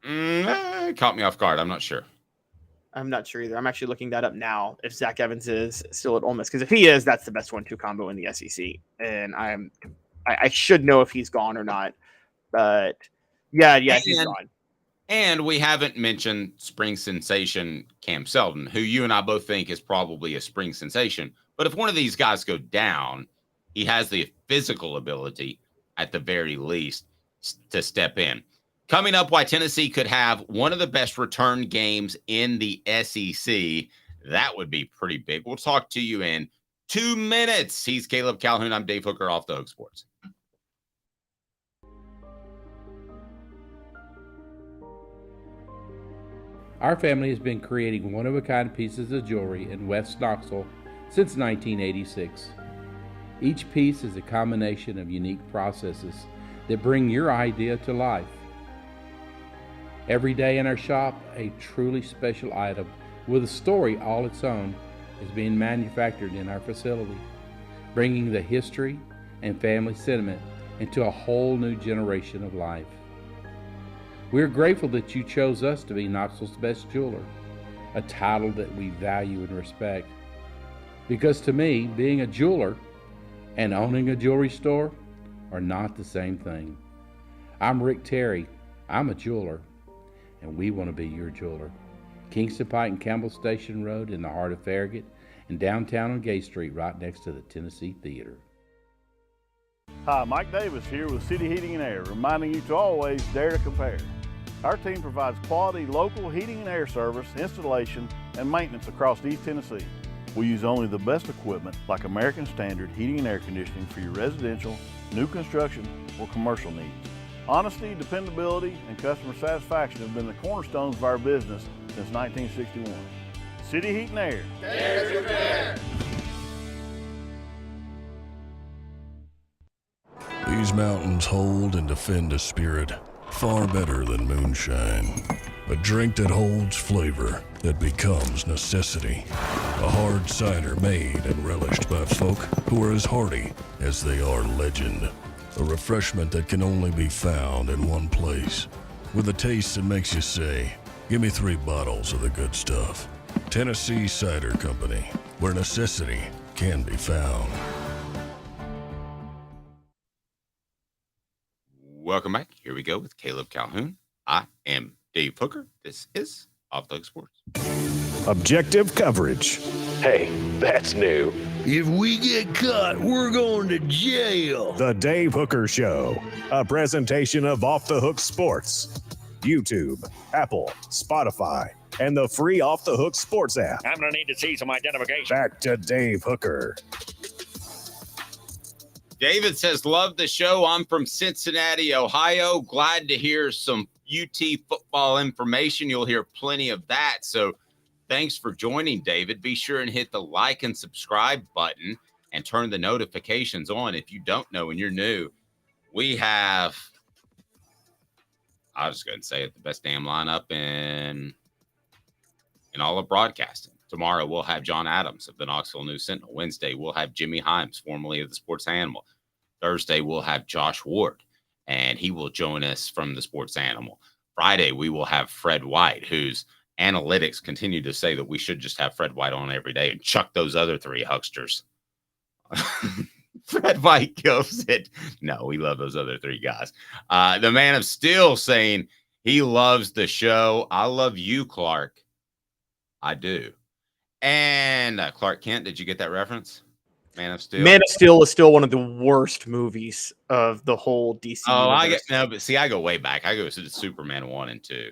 Caught me off guard. I'm not sure. I'm not sure either. I'm actually looking that up now if Zach Evans is still at Ole Miss, because if he is, that's the best 1-2 combo in the SEC. And I should know if he's gone or not. But yeah, he's gone. And we haven't mentioned spring sensation Cam Selden, who you and I both think is probably a spring sensation. But if one of these guys go down, he has the physical ability, at the very least, to step in. Coming up, why Tennessee could have one of the best return games in the SEC. That would be pretty big. We'll talk to you in 2 minutes. He's Caleb Calhoun. I'm Dave Hooker, Off the Hook Sports. Our family has been creating one-of-a-kind pieces of jewelry in West Knoxville since 1986. Each piece is a combination of unique processes that bring your idea to life. Every day in our shop, a truly special item with a story all its own is being manufactured in our facility, bringing the history and family sentiment into a whole new generation of life. We're grateful that you chose us to be Knoxville's best jeweler, a title that we value and respect. Because to me, being a jeweler and owning a jewelry store are not the same thing. I'm Rick Terry. I'm a jeweler, and we want to be your jeweler. Kingston Pike and Campbell Station Road in the heart of Farragut, and downtown on Gay Street right next to the Tennessee Theater. Hi, Mike Davis here with City Heating and Air, reminding you to always dare to compare. Our team provides quality local heating and air service, installation, and maintenance across East Tennessee. We use only the best equipment like American Standard heating and air conditioning for your residential, new construction, or commercial needs. Honesty, dependability, and customer satisfaction have been the cornerstones of our business since 1961. City Heat and Air. Dare to compare. These mountains hold and defend a spirit far better than moonshine. A drink that holds flavor, that becomes necessity. A hard cider made and relished by folk who are as hearty as they are legend. A refreshment that can only be found in one place. With a taste that makes you say, give me 3 bottles of the good stuff. Tennessee Cider Company, where necessity can be found. Welcome back. Here we go with Caleb Calhoun. I am Dave Hooker. This is Off the Hook Sports. Objective coverage. Hey, that's new. If we get caught, we're going to jail. The Dave Hooker Show, a presentation of Off the Hook Sports. YouTube, Apple, Spotify, and the free Off the Hook Sports app. I'm going to need to see some identification. Back to Dave Hooker. David says, love the show. I'm from Cincinnati, Ohio. Glad to hear some UT football information. You'll hear plenty of that. So Thanks for joining, David. Be sure and hit the like and subscribe button and turn the notifications on. If you don't know and you're new, we have, I was just going to say it, the best damn lineup in all of broadcasting. Tomorrow, we'll have John Adams of the Knoxville News Sentinel. Wednesday, we'll have Jimmy Himes, formerly of the Sports Animal. Thursday, we'll have Josh Ward, and he will join us from the Sports Animal. Friday, we will have Fred White, whose analytics continue to say that we should just have Fred White on every day and chuck those other three hucksters. Fred White kills it. No, we love those other three guys. The Man of Steel saying he loves the show. I love you, Clark. I do. And Clark Kent, did you get that reference? Man of Steel. Man of Steel is still one of the worst movies of the whole DC. Oh, universe. I go way back. I go to Superman 1 and 2.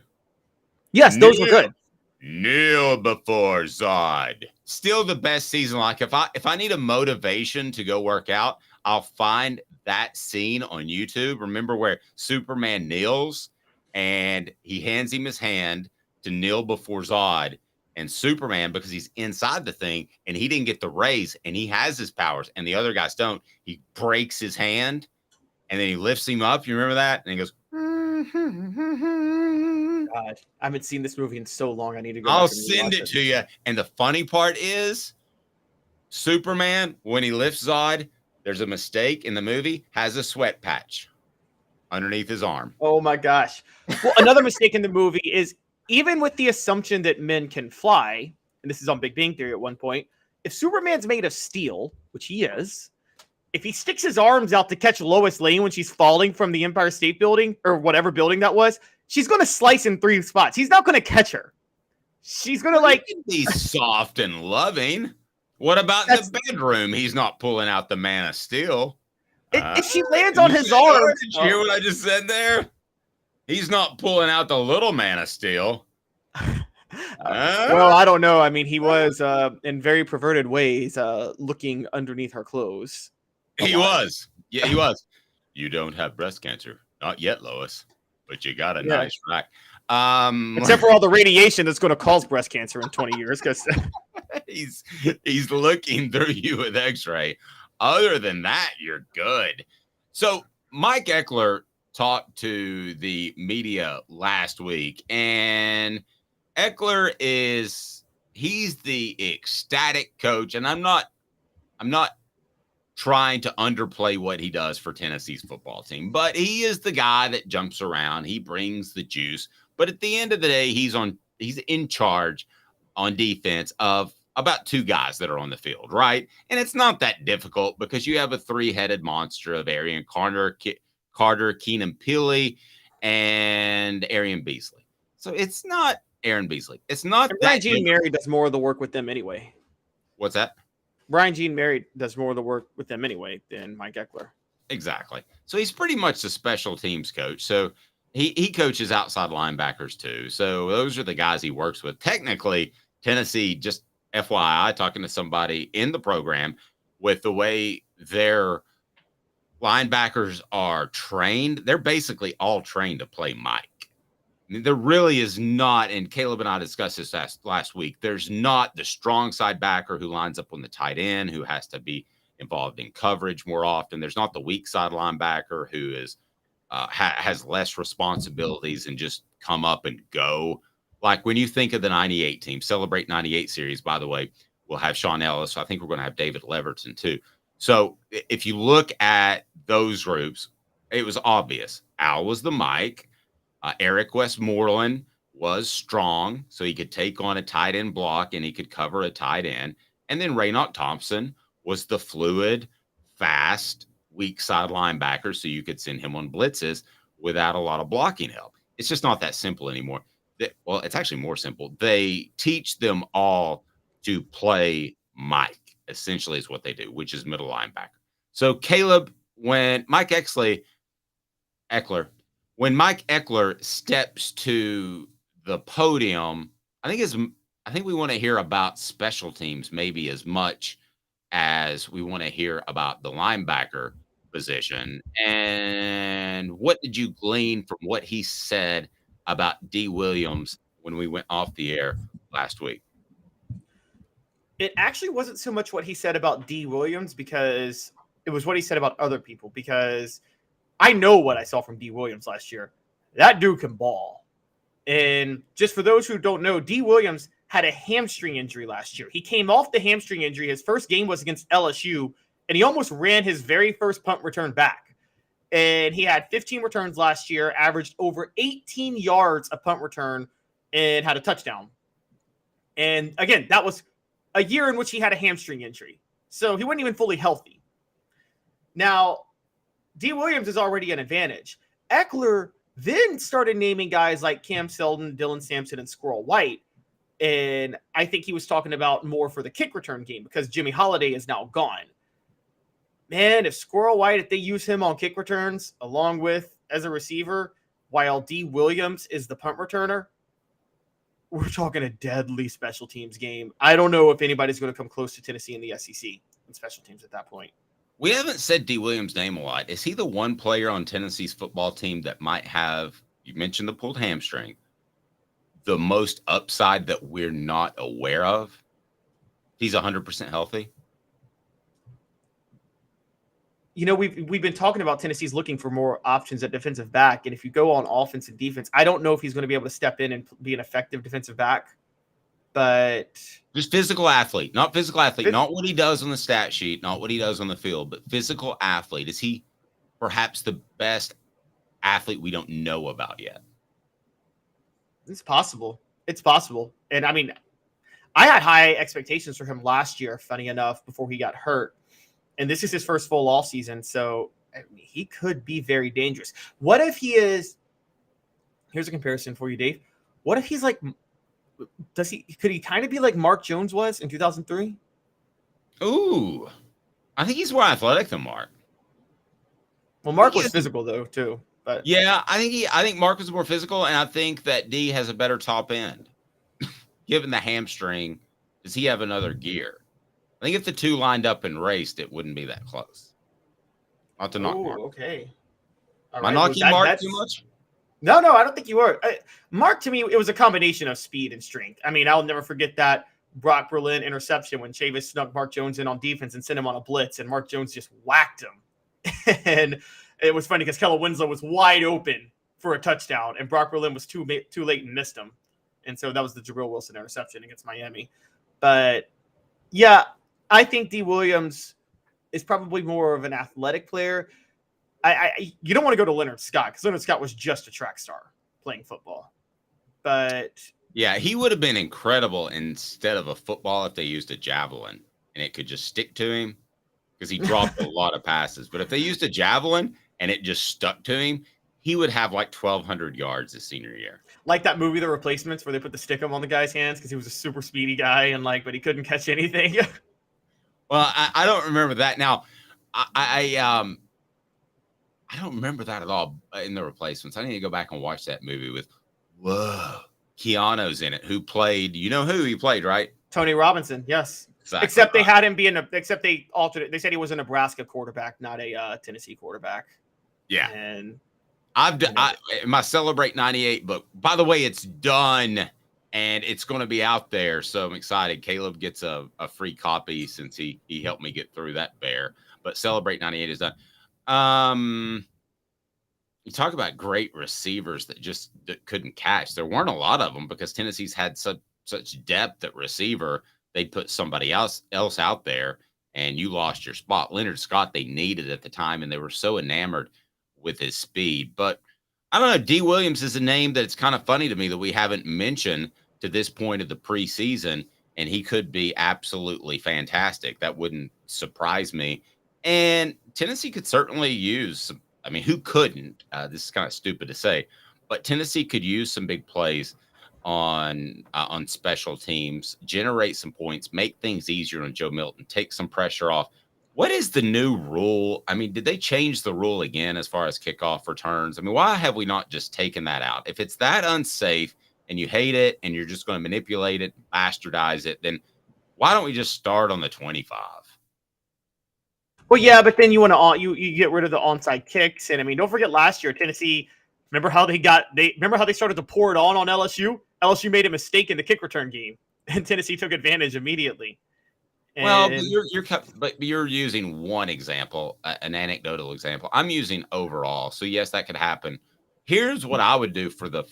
Yes, those were good. Kneel before Zod. Still the best season. Like if I need a motivation to go work out, I'll find that scene on YouTube. Remember where Superman kneels and he hands him his hand to kneel before Zod, and Superman, because he's inside the thing and he didn't get the raise and he has his powers and the other guys don't, he breaks his hand and then he lifts him up. You remember that? And he goes, God, I haven't seen this movie in so long. I need to go. I'll back and send rewatch it to you. And the funny part is Superman, when he lifts Zod, there's a mistake in the movie, has a sweat patch underneath his arm. Oh my gosh. Well, another mistake in the movie is even with the assumption that men can fly, and this is on Big Bang Theory at one point, if Superman's made of steel, which he is, if he sticks his arms out to catch Lois Lane when she's falling from the Empire State Building or whatever building that was, she's going to slice in 3 spots. He's not going to catch her. She's going to be soft and loving. What about in the bedroom? He's not pulling out the Man of Steel. If she lands on his arm. Did you hear what I just said there? He's not pulling out the little Man of Steel. Well, I don't know. I mean, he was in very perverted ways looking underneath her clothes. He was. Yeah, he was. You don't have breast cancer. Not yet, Lois. But you got a nice rack. Except for all the radiation that's going to cause breast cancer in 20 years. Because he's looking through you with x-ray. Other than that, you're good. So Mike Eckler talked to the media last week, and Eckler he's the ecstatic coach, and I'm not trying to underplay what he does for Tennessee's football team, but he is the guy that jumps around. He brings the juice, but at the end of the day, he's in charge on defense of about 2 guys that are on the field, right? And it's not that difficult because you have a 3-headed monster of Arian Carter, Keenan Peely, and Arian Beasley. So it's not Aaron Beasley. It's not that. Brian Jean Mary does more of the work with them anyway. What's that? Brian Jean Mary does more of the work with them anyway than Mike Eckler. Exactly. So he's pretty much the special teams coach. So he coaches outside linebackers too. So those are the guys he works with. Technically, Tennessee, just FYI, talking to somebody in the program, with the way their linebackers are trained, they're basically all trained to play Mike. I mean, there really is not, and Caleb and I discussed this last week, there's not the strong side backer who lines up on the tight end, who has to be involved in coverage more often. There's not the weak side linebacker who is has less responsibilities and just come up and go. Like when you think of the 98 team, Celebrate 98 series, by the way, we'll have Sean Ellis. I think we're going to have David Leverton too. So if you look at those groups, it was obvious. Al was the Mike. Eric Westmoreland was strong, so he could take on a tight end block and he could cover a tight end. And then Raynoch Thompson was the fluid, fast, weak side linebacker, so you could send him on blitzes without a lot of blocking help. It's just not that simple anymore. Well, it's actually more simple. They teach them all to play Mike, essentially is what they do, which is middle linebacker. So Caleb, when Mike Eckler steps to the podium, I think we want to hear about special teams maybe as much as we want to hear about the linebacker position. And what did you glean from what he said about D. Williams when we went off the air last week? It actually wasn't so much what he said about D. Williams, because it was what he said about other people, because I know what I saw from D. Williams last year. That dude can ball. And just for those who don't know, D. Williams had a hamstring injury last year. He came off the hamstring injury. His first game was against LSU, and he almost ran his very first punt return back. And he had 15 returns last year, averaged over 18 yards a punt return, and had a touchdown. And again, that was a year in which he had a hamstring injury. So he wasn't even fully healthy. Now, D. Williams is already an advantage. Eckler then started naming guys like Cam Seldon, Dylan Sampson, and Squirrel White. And I think he was talking about more for the kick return game, because Jimmy Holiday is now gone. Man, if Squirrel White, if they use him on kick returns along with as a receiver, while D. Williams is the punt returner, we're talking a deadly special teams game. I don't know if anybody's going to come close to Tennessee in the SEC in special teams at that point. We haven't said D. Williams' name a lot. Is he the one player on Tennessee's football team that might have, you mentioned the pulled hamstring, the most upside that we're not aware of? He's 100% healthy. You know, we've been talking about Tennessee's looking for more options at defensive back. And if you go on offense and defense, I don't know if he's going to be able to step in and be an effective defensive back. But just physical athlete, not what he does on the stat sheet, not what he does on the field, but physical athlete. Is he perhaps the best athlete we don't know about yet? It's possible. It's possible. And I mean, I had high expectations for him last year, funny enough, before he got hurt. And this is his first full off season. So I mean, he could be very dangerous. What if he is, here's a comparison for you, Dave. What if he's like, could he kind of be like Mark Jones was in 2003? Ooh, I think he's more athletic than Mark. Well, Mark was physical though, too. But yeah, I think Mark was more physical, and I think that D has a better top end. Given the hamstring, does he have another gear? I think if the two lined up and raced, it wouldn't be that close. Not to knock Mark. Okay. Am I knocking Mark too much? No, I don't think you were. Mark, to me, it was a combination of speed and strength. I mean, I'll never forget that Brock Berlin interception when Chavis snuck Mark Jones in on defense and sent him on a blitz, and Mark Jones just whacked him. And it was funny because Kellen Winslow was wide open for a touchdown, and Brock Berlin was too late and missed him. And so that was the Jabril Wilson interception against Miami. But, yeah, I think D. Williams is probably more of an athletic player. You don't want to go to Leonard Scott, because Leonard Scott was just a track star playing football. But yeah, he would have been incredible instead of a football if they used a javelin and it could just stick to him, because he dropped a lot of passes. But if they used a javelin and it just stuck to him, he would have like 1,200 yards his senior year. Like that movie, The Replacements, where they put the stickum on the guy's hands because he was a super speedy guy and but he couldn't catch anything. Well, I don't remember that. Now, I don't remember that at all in The Replacements. I need to go back and watch that movie with, Keanu's in it. Who played, you know who he played, right? Tony Robinson, yes. Exactly. Except they had him they altered it. They said he was a Nebraska quarterback, not a Tennessee quarterback. Yeah. And my Celebrate 98 book, by the way, it's done. And it's going to be out there, so I'm excited. Caleb gets a free copy since he helped me get through that bear. But Celebrate 98 is done. You talk about great receivers that couldn't catch. There weren't a lot of them because Tennessee's had such depth at receiver. They'd put somebody else out there, and you lost your spot. Leonard Scott they needed at the time, and they were so enamored with his speed. But I don't know. D. Williams is a name that's kind of funny to me that we haven't mentioned to this point of the preseason, and he could be absolutely fantastic. That wouldn't surprise me. And Tennessee could certainly use who couldn't? This is kind of stupid to say, but Tennessee could use some big plays on special teams, generate some points, make things easier on Joe Milton, take some pressure off. What is the new rule? I mean, did they change the rule again as far as kickoff returns? I mean, why have we not just taken that out? If it's that unsafe and you hate it and you're just going to manipulate it, bastardize it, then why don't we just start on the 25? Well, yeah, but then you want to you get rid of the onside kicks, and I mean, don't forget last year Tennessee. Remember how they started to pour it on LSU? LSU made a mistake in the kick return game, and Tennessee took advantage immediately. Well, And but you're using one example, an anecdotal example. I'm using overall. So yes, that could happen. Here's what I would do for the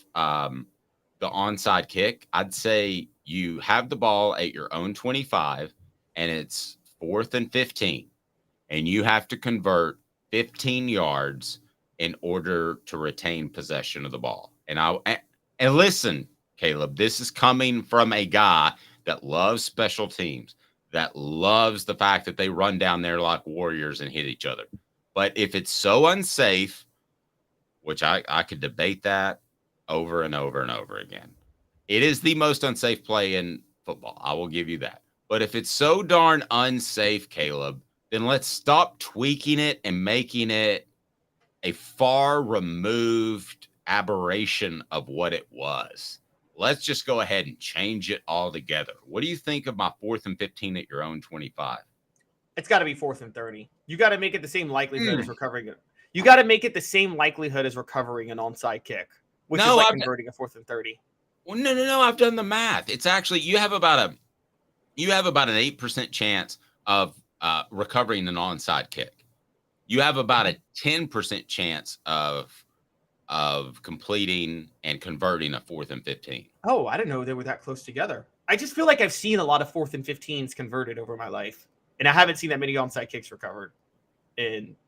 onside kick. I'd say you have the ball at your own 25 and it's 4th and 15 and you have to convert 15 yards in order to retain possession of the ball. And listen, Caleb, this is coming from a guy that loves special teams, that loves the fact that they run down there like warriors and hit each other. But if it's so unsafe, which I could debate that over and over and over again, it is the most unsafe play in football. I will give you that. But if it's so darn unsafe, Caleb, then let's stop tweaking it and making it a far removed aberration of what it was. Let's just go ahead and change it altogether. What do you think of my 4th and 15 at your own 25? It's got to be 4th and 30. You got to make it the same likelihood as recovering it. You got to make it the same likelihood as recovering an onside kick, which is like converting a 4th and 30. Well, no. I've done the math. It's actually you have about an 8% chance of recovering an onside kick. You have about a 10% chance of completing and converting a 4th and 15. Oh, I didn't know they were that close together. I just feel like I've seen a lot of 4th and 15s converted over my life, and I haven't seen that many onside kicks recovered.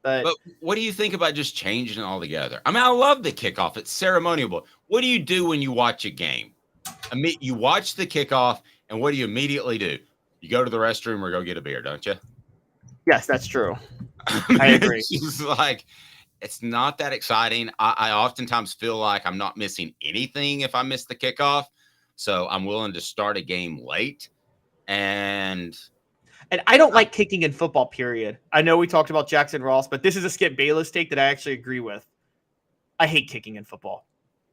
But what do you think about just changing it all together? I mean, I love the kickoff. It's ceremonial. But what do you do when you watch a game? You watch the kickoff, and what do you immediately do? You go to the restroom or go get a beer, don't you? Yes, that's true. I agree. It's like it's not that exciting. I oftentimes feel like I'm not missing anything if I miss the kickoff. So I'm willing to start a game late. And I don't like kicking in football, period. I know we talked about Jackson Ross, but this is a Skip Bayless take that I actually agree with. I hate kicking in football.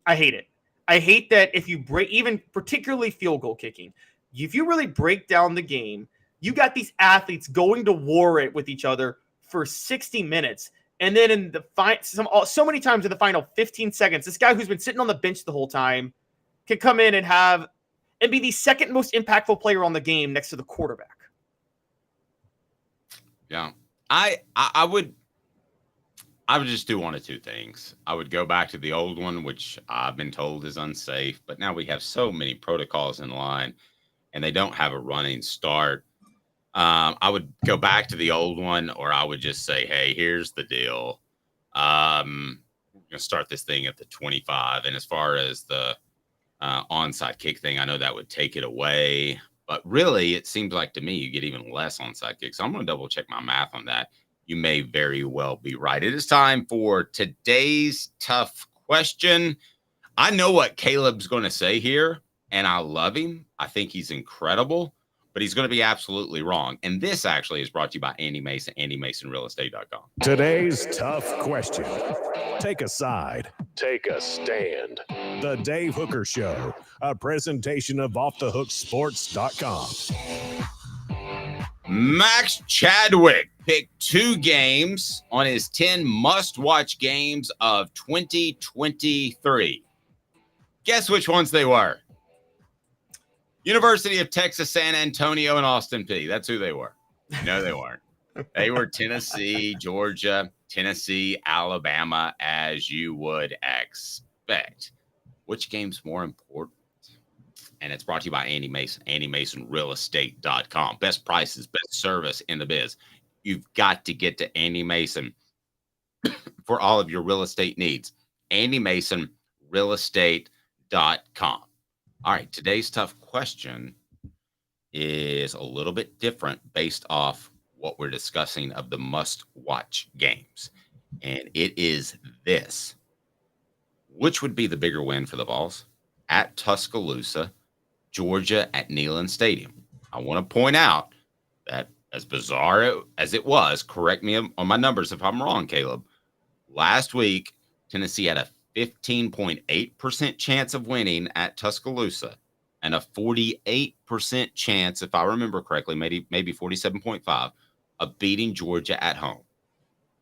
I hate it. I hate that if you break, even particularly field goal kicking, if you really break down the game, you got these athletes going to war it with each other for 60 minutes. And then in the so many times in the final 15 seconds, this guy who's been sitting on the bench the whole time can come in and be the second most impactful player on the game next to the quarterback. Yeah, I would just do one of two things. I would go back to the old one, which I've been told is unsafe, but now we have so many protocols in line and they don't have a running start. I would go back to the old one, or I would just say, hey, here's the deal. We're going to start this thing at the 25. And as far as the onside kick thing, I know that would take it away. But really, it seems like to me you get even less onside kicks. So I'm going to double check my math on that. You may very well be right. It is time for today's tough question. I know what Caleb's going to say here, and I love him. I think he's incredible, but he's going to be absolutely wrong. And this actually is brought to you by Andy Mason, AndyMasonRealEstate.com. Today's tough question. Take a side. Take a stand. The Dave Hooker Show, a presentation of offthehooksports.com. Max Chadwick picked 2 games on his 10 must-watch games of 2023. Guess which ones they were? University of Texas, San Antonio, and Austin Peay. That's who they were. No, they weren't. They were Tennessee, Georgia, Tennessee, Alabama, as you would expect. Which game's more important? And it's brought to you by Andy Mason, AndyMasonRealEstate.com. Best prices, best service in the biz. You've got to get to Andy Mason for all of your real estate needs. AndyMasonRealEstate.com. All right, today's tough question is a little bit different based off what we're discussing of the must-watch games. And it is this. Which would be the bigger win for the Vols? At Tuscaloosa, Georgia at Neyland Stadium. I want to point out that as bizarre as it was, correct me on my numbers if I'm wrong, Caleb, last week, Tennessee had a 15.8% chance of winning at Tuscaloosa and a 48% chance, if I remember correctly, maybe 47.5, of beating Georgia at home.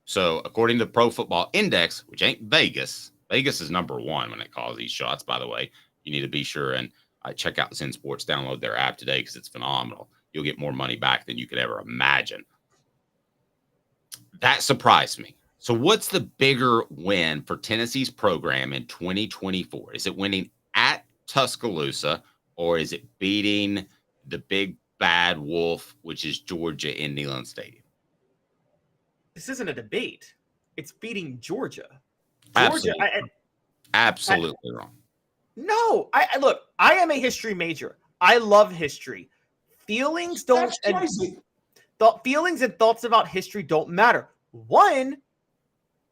So according to Pro Football Index, which ain't Vegas, Vegas is number 1 when it calls these shots, by the way. You need to be sure and check out Zen Sports, download their app today because it's phenomenal. you'll get more money back than you could ever imagine. That surprised me. So what's the bigger win for Tennessee's program in 2024? Is it winning at Tuscaloosa, or is it beating the big bad wolf, which is Georgia in Neyland Stadium? This isn't a debate. It's beating Georgia. Absolutely, absolutely wrong. No, I look, I am a history major. I love history. Feelings don't. Feelings and thoughts about history don't matter. One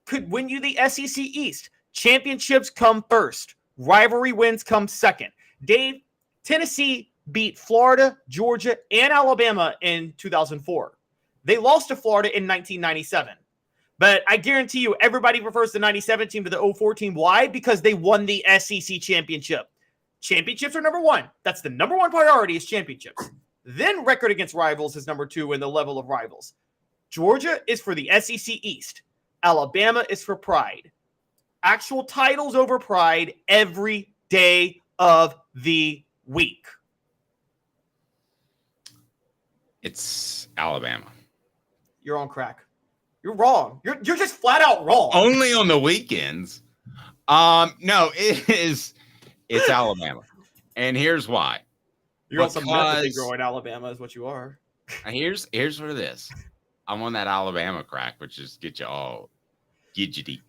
could win you the SEC East. Championships come first. Rivalry wins come second. Dave, Tennessee beat Florida, Georgia, and Alabama in 2004. They lost to Florida in 1997. But I guarantee you, everybody refers the 97 team to the 04 team. Why? Because they won the SEC championship. Championships are number one. That's the number one priority is championships. Then record against rivals is number two in the level of rivals. Georgia is for the SEC East. Alabama is for pride. Actual titles over pride every day of the week. It's Alabama. You're on crack. You're wrong. You're just flat out wrong. Only on the weekends. No, it's Alabama. And here's why. You're on some method growing Alabama is what you are. Here's what it is. I'm on that Alabama crack, which just get you all gidgety.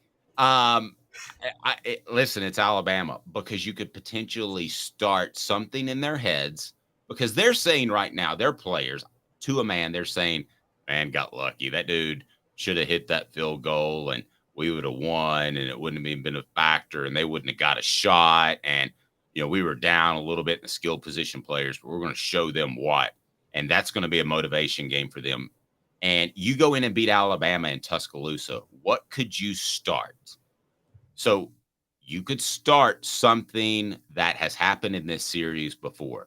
Listen, it's Alabama because you could potentially start something in their heads because they're saying right now, their players, to a man, they're saying, man, got lucky. That dude should have hit that field goal and we would have won and it wouldn't have even been a factor and they wouldn't have got a shot. And, we were down a little bit in the skill position players, but we're going to show them what. And that's going to be a motivation game for them. And you go in and beat Alabama in Tuscaloosa. What could you start? So you could start something that has happened in this series before.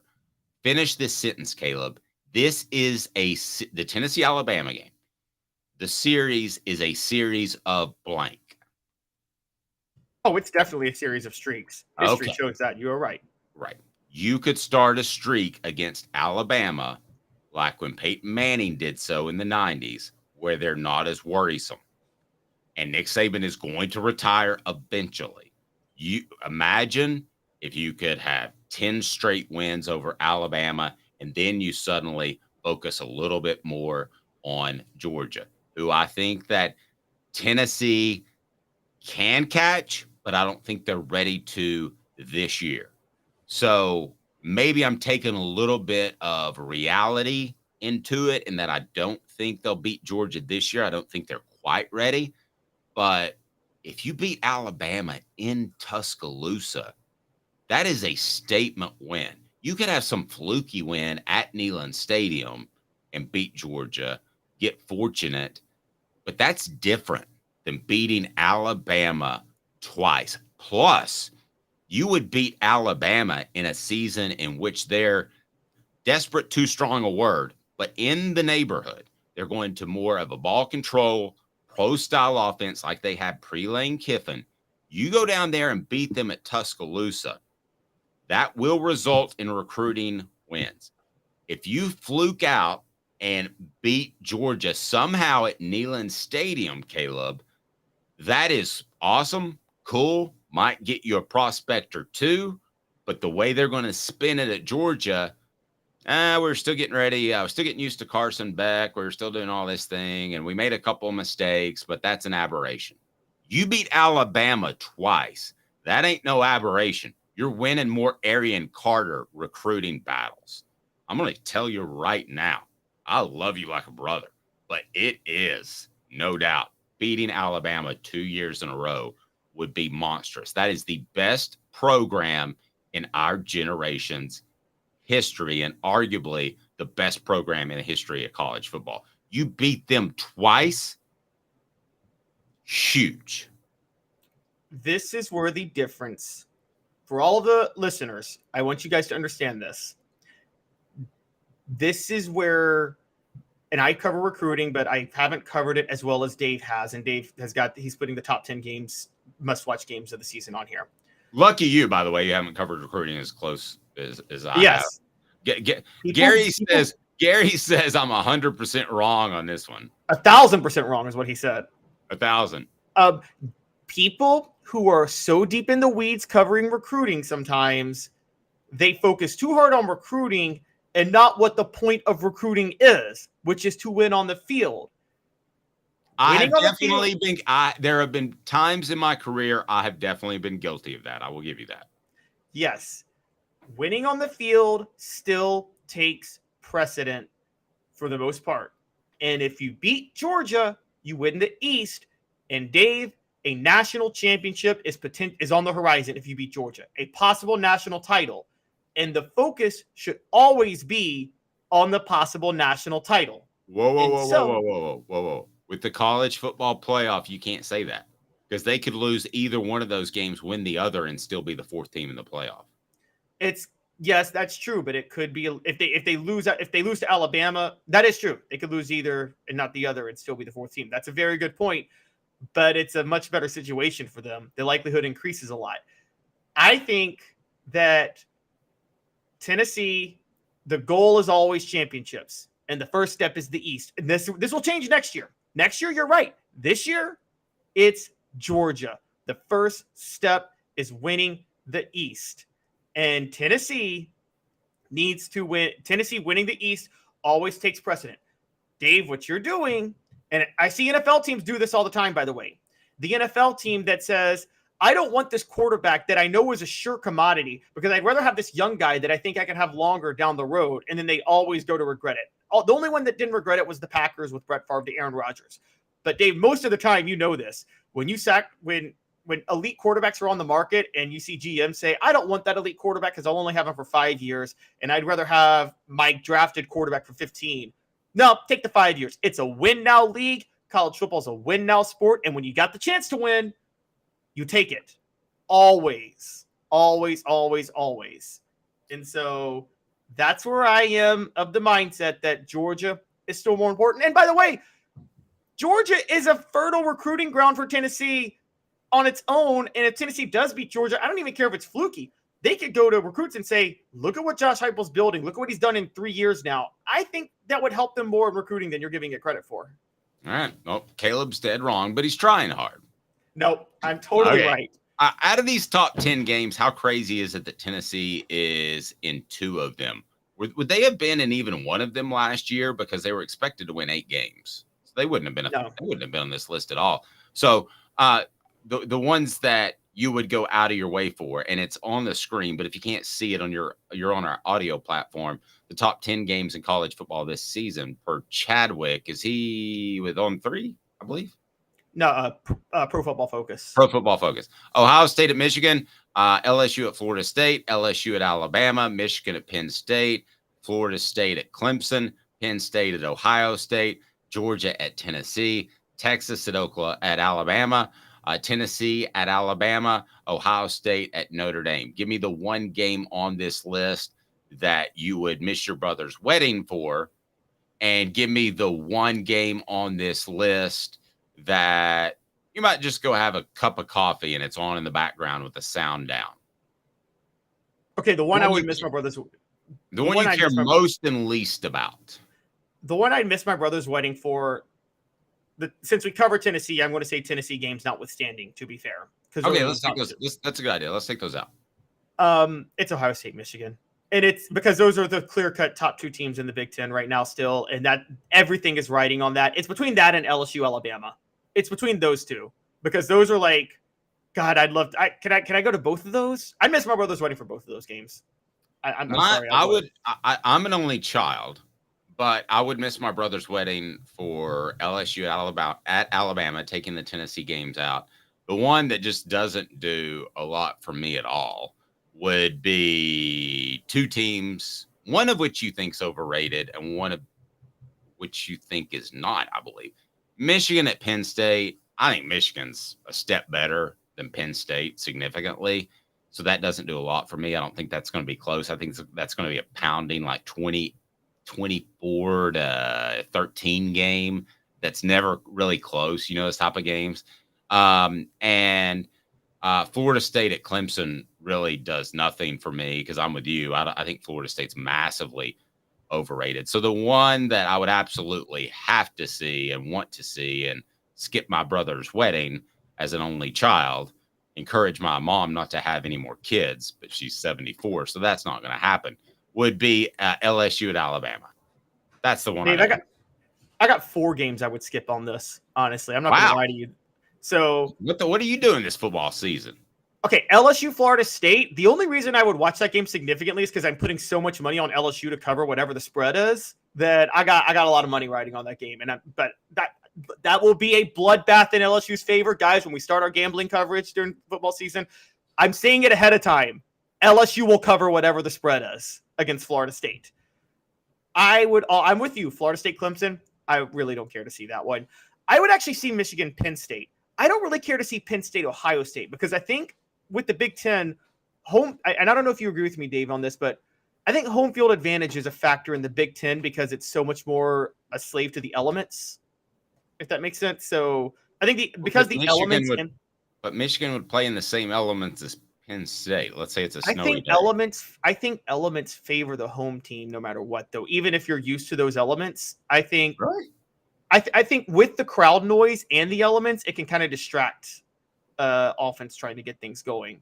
Finish this sentence, Caleb. This is the Tennessee-Alabama game. The series is a series of blank. Oh, it's definitely a series of streaks. History shows that. You are right. Right. You could start a streak against Alabama like when Peyton Manning did so in the 90s, where they're not as worrisome. And Nick Saban is going to retire eventually. You imagine if you could have 10 straight wins over Alabama, and then you suddenly focus a little bit more on Georgia, who I think that Tennessee can catch, but I don't think they're ready to this year. So maybe I'm taking a little bit of reality into it in that I don't think they'll beat Georgia this year. I don't think they're quite ready. But if you beat Alabama in Tuscaloosa, that is a statement win. You could have some fluky win at Neyland Stadium and beat Georgia, get fortunate, but that's different than beating Alabama twice. Plus, you would beat Alabama in a season in which they're desperate, too strong a word, but in the neighborhood. They're going to more of a ball control, pro-style offense like they had pre-Lane Kiffin. You go down there and beat them at Tuscaloosa. That will result in recruiting wins. If you fluke out and beat Georgia somehow at Neyland Stadium, Caleb, that is awesome, cool, might get you a prospect or two, but the way they're going to spin it at Georgia, we're still getting ready. We're still getting used to Carson Beck. We're still doing all this thing, and we made a couple of mistakes, but that's an aberration. You beat Alabama twice. That ain't no aberration. You're winning more Arian Carter recruiting battles. I'm going to tell you right now, I love you like a brother, but it is, no doubt, beating Alabama 2 years in a row would be monstrous. That is the best program in our generation's history and arguably the best program in the history of college football. You beat them twice. Huge. This is where the difference for all of the listeners, I want you guys to understand this. This is where, and I cover recruiting, but I haven't covered it as well as Dave has. And Dave he's putting the top 10 games, must-watch games of the season on here. Lucky you, by the way, you haven't covered recruiting as close as I yes. have. Gary Gary says I'm 100% wrong on this one. 1,000% wrong is what he said. 1,000. People who are so deep in the weeds covering recruiting sometimes, they focus too hard on recruiting and not what the point of recruiting is, which is to win on the field. There have been times in my career I have definitely been guilty of that. I will give you that. Yes. Winning on the field still takes precedent for the most part. And if you beat Georgia, you win the East. And Dave, a national championship is on the horizon if you beat Georgia, a possible national title. And the focus should always be on the possible national title. Whoa. With the college football playoff, you can't say that because they could lose either one of those games, win the other, and still be the fourth team in the playoff. Yes, that's true, but it could be if they lose to Alabama, that is true. They could lose either and not the other and still be the fourth team. That's a very good point, but it's a much better situation for them. The likelihood increases a lot. I think that Tennessee, the goal is always championships, and the first step is the East. And this will change next year. Next year, you're right. This year, it's Georgia. The first step is winning the East. And Tennessee needs to win. Tennessee winning the East always takes precedent. Dave, what you're doing, and I see NFL teams do this all the time, by the way. The NFL team that says, I don't want this quarterback that I know is a sure commodity because I'd rather have this young guy that I think I can have longer down the road, and then they always go to regret it. The only one that didn't regret it was the Packers with Brett Favre to Aaron Rodgers. But Dave, most of the time, you know this. When elite quarterbacks are on the market and you see GM say, I don't want that elite quarterback because I'll only have him for 5 years, and I'd rather have my drafted quarterback for 15. No, take the 5 years. It's a win-now league. College football is a win-now sport, and when you got the chance to win, you take it. Always. Always, always, always. And so that's where I am of the mindset that Georgia is still more important. And by the way, Georgia is a fertile recruiting ground for Tennessee on its own. And if Tennessee does beat Georgia, I don't even care if it's fluky. They could go to recruits and say, look at what Josh Heupel's building. Look at what he's done in 3 years now. I think that would help them more in recruiting than you're giving it credit for. All right. Well, Caleb's dead wrong, but he's trying hard. No, I'm totally right. Out of these top 10 games, how crazy is it that Tennessee is in 2 of them? Would they have been in even one of them last year because they were expected to win 8 games? So they wouldn't have been. They wouldn't have been on this list at all. So the ones that you would go out of your way for, and it's on the screen, but if you can't see it you're on our audio platform, the top 10 games in college football this season per Chadwick. Is he on 3, I believe? No, Pro Football Focus. Pro Football Focus. Ohio State at Michigan, LSU at Florida State, LSU at Alabama, Michigan at Penn State, Florida State at Clemson, Penn State at Ohio State, Georgia at Tennessee, Texas at Alabama, Tennessee at Alabama, Ohio State at Notre Dame. Give me the one game on this list that you would miss your brother's wedding for, and give me the one game on this list that you might just go have a cup of coffee and it's on in the background with the sound down. Okay, the one I would miss my brother's. The one you care most and least about. The one I'd miss my brother's wedding for. Since we cover Tennessee, I'm going to say Tennessee games notwithstanding, to be fair. Okay, let's take those. That's a good idea. Let's take those out. It's Ohio State, Michigan. And it's because those are the clear-cut top 2 teams in the Big Ten right now still, and that everything is riding on that. It's between that and LSU, Alabama. It's between those 2 because those are like, God, I'd love to. Can I go to both of those? I miss my brother's wedding for both of those games. I'm sorry. I'm an only child, but I would miss my brother's wedding for LSU at Alabama, taking the Tennessee games out. The one that just doesn't do a lot for me at all would be 2 teams, one of which you think's overrated and one of which you think is not, I believe. Michigan at Penn State. I think Michigan's a step better than Penn State significantly. So that doesn't do a lot for me. I don't think that's going to be close. I think that's going to be a pounding like 24 to 13 game. That's never really close, those type of games. And Florida State at Clemson really does nothing for me because I'm with you. I think Florida State's massively overrated. So the one that I would absolutely have to see and want to see and skip my brother's wedding as an only child, encourage my mom not to have any more kids, but she's 74, so that's not going to happen, would be LSU at Alabama. That's the one. Dave, I got 4 games I would skip on this, honestly. I'm not going to lie to you. So what are you doing this football season? Okay, LSU, Florida State. The only reason I would watch that game significantly is because I'm putting so much money on LSU to cover whatever the spread is that I got a lot of money riding on that game. But that will be a bloodbath in LSU's favor, guys. When we start our gambling coverage during football season, I'm saying it ahead of time. LSU will cover whatever the spread is against Florida State. I'm with you, Florida State, Clemson. I really don't care to see that one. I would actually see Michigan, Penn State. I don't really care to see Penn State, Ohio State, because I think with the Big Ten, and I don't know if you agree with me, Dave, on this, but I think home field advantage is a factor in the Big Ten because it's so much more a slave to the elements, if that makes sense. So I think but Michigan would play in the same elements as Penn State. Let's say it's a snowy day. I think elements favor the home team no matter what, though. Even if you're used to those elements, I think right. I think with the crowd noise and the elements, it can kind of distract offense trying to get things going.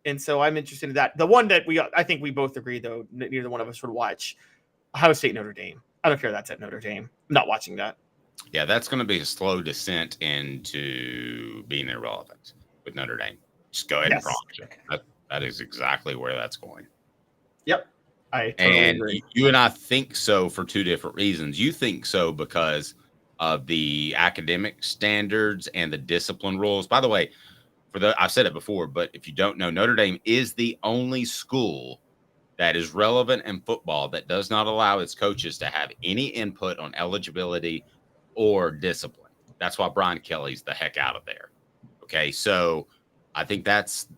And so I'm interested in that. The one that I think we both agree, though, neither one of us would watch Ohio State, Notre Dame. I don't care that's at Notre Dame. I'm not watching that. Yeah, that's going to be a slow descent into being irrelevant with Notre Dame. Just go ahead and promise you. That is exactly where that's going. Yep. I totally agree. You and I think so for 2 different reasons. You think so because of the academic standards and the discipline rules. By the way, I've said it before, but if you don't know, Notre Dame is the only school that is relevant in football that does not allow its coaches to have any input on eligibility or discipline. That's why Brian Kelly's the heck out of there. Okay, so I think that's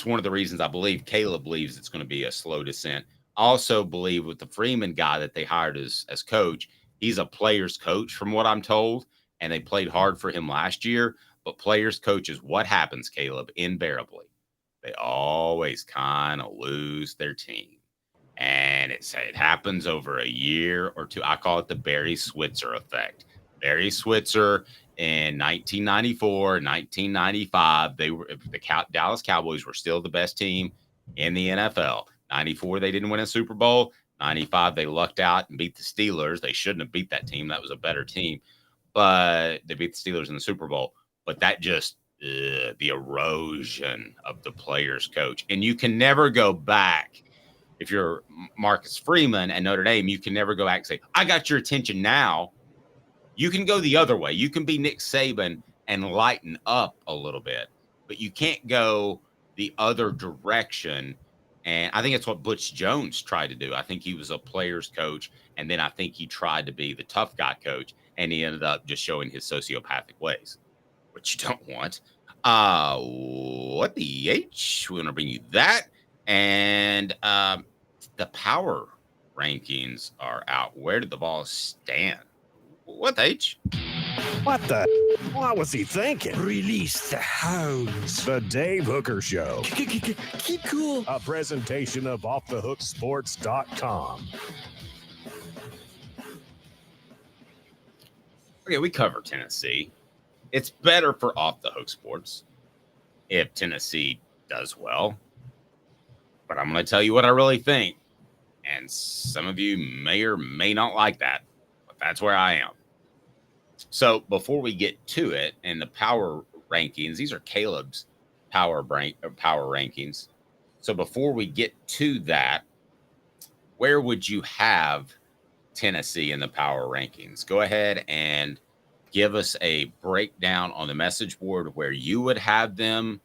one of the reasons I believe Caleb believes it's going to be a slow descent. I also believe with the Freeman guy that they hired as coach, he's a player's coach from what I'm told, and they played hard for him last year. But players' coaches, what happens, Caleb, invariably? They always kind of lose their team. And it happens over a year or two. I call it the Barry Switzer effect. Barry Switzer in 1994, 1995, the Dallas Cowboys were still the best team in the NFL. 94, they didn't win a Super Bowl. 95, they lucked out and beat the Steelers. They shouldn't have beat that team. That was a better team. But they beat the Steelers in the Super Bowl. But that just, the erosion of the player's coach. And you can never go back. If you're Marcus Freeman and Notre Dame, you can never go back and say, I got your attention now. You can go the other way. You can be Nick Saban and lighten up a little bit. But you can't go the other direction. And I think it's what Butch Jones tried to do. I think he was a player's coach, and then I think he tried to be the tough guy coach, and he ended up just showing his sociopathic ways, which you don't want. What the H? We're going to bring you that. And the power rankings are out. Where did the Vols stand? What the H? What the? What was he thinking? Release the hounds. The Dave Hooker Show. Keep cool. A presentation of offthehooksports.com. Okay, we cover Tennessee. It's better for Off the Hook Sports if Tennessee does well. But I'm going to tell you what I really think. And some of you may or may not like that. But that's where I am. So before we get to it and the power rankings, these are Caleb's power rankings. So before we get to that, where would you have Tennessee in the power rankings? Go ahead and give us a breakdown on the message board where you would have them.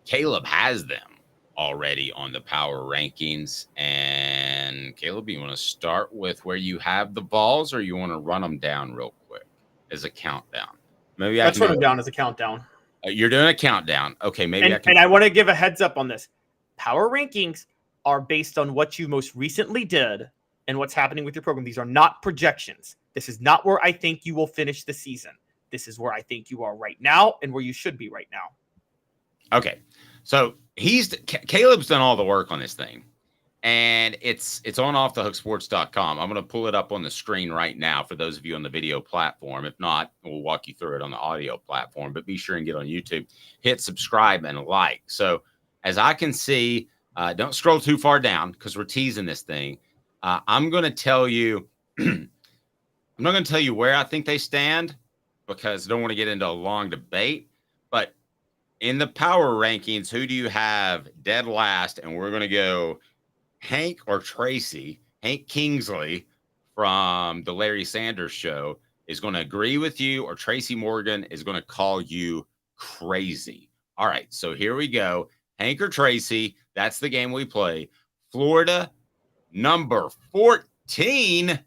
Caleb has them already on the power rankings. And Caleb, you want to start with where you have the Vols, or you want to run them down real quick as a countdown? Maybe let's run them down as a countdown. You're doing a countdown. Okay, maybe And I want to give a heads up on this. Power rankings are based on what you most recently did and what's happening with your program. These are not projections. This is not where I think you will finish the season. This is where I think you are right now and where you should be right now. Okay. So Caleb's done all the work on this thing. And it's on offthehooksports.com. I'm going to pull it up on the screen right now for those of you on the video platform. If not, we'll walk you through it on the audio platform. But be sure and get on YouTube. Hit subscribe and like. So as I can see, don't scroll too far down because we're teasing this thing. I'm going to tell you, I'm not going to tell you where I think they stand because I don't want to get into a long debate. But in the power rankings, who do you have dead last? And we're going to go Hank or Tracy. Hank Kingsley from the Larry Sanders Show is going to agree with you, or Tracy Morgan is going to call you crazy. All right, so here we go. Hank or Tracy, that's the game we play. Florida, number 14.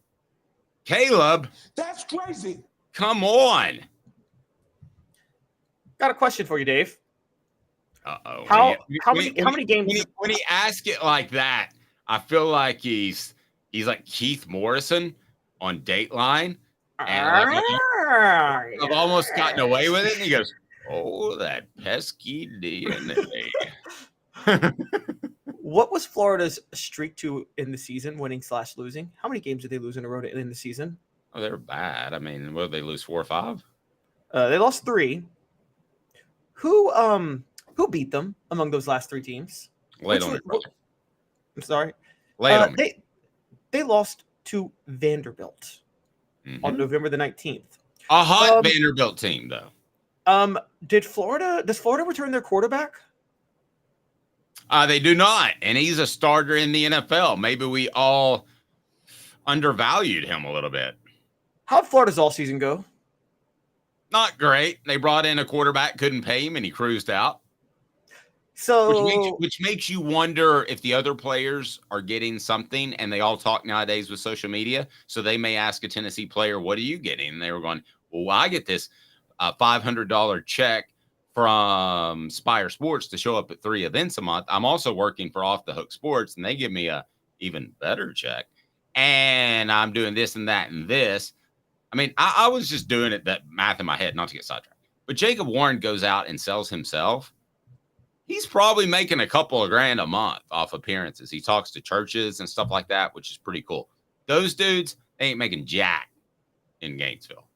Caleb. That's crazy. Come on. Got a question for you, Dave. Uh-oh. How many games? When he asks it like that, I feel like he's like Keith Morrison on Dateline. And I've almost gotten away with it. And he goes, oh, that pesky DNA. What was Florida's streak to in the season, winning/losing? How many games did they lose in a row in the season? Oh, they're bad. I mean, what did they lose, 4 or 5? They lost 3. Who beat them among those last 3 teams? I'm sorry. They lost to Vanderbilt on November the 19th. A hot Vanderbilt team, though. Does Florida return their quarterback? They do not, and he's a starter in the NFL. Maybe we all undervalued him a little bit. How'd Florida's all season go? Not great. They brought in a quarterback, couldn't pay him, and he cruised out. So, which makes you wonder if the other players are getting something, and they all talk nowadays with social media. So they may ask a Tennessee player, "What are you getting?" And they were going, "Well, I get this $500 check from Spire Sports to show up at 3 events a month. I'm also working for Off the Hook Sports, and they give me a even better check. And I'm doing this and that and this." I mean, I was just doing it, that math in my head, not to get sidetracked. But Jacob Warren goes out and sells himself. He's probably making a couple of grand a month off appearances. He talks to churches and stuff like that, which is pretty cool. Those dudes, they ain't making jack in Gainesville.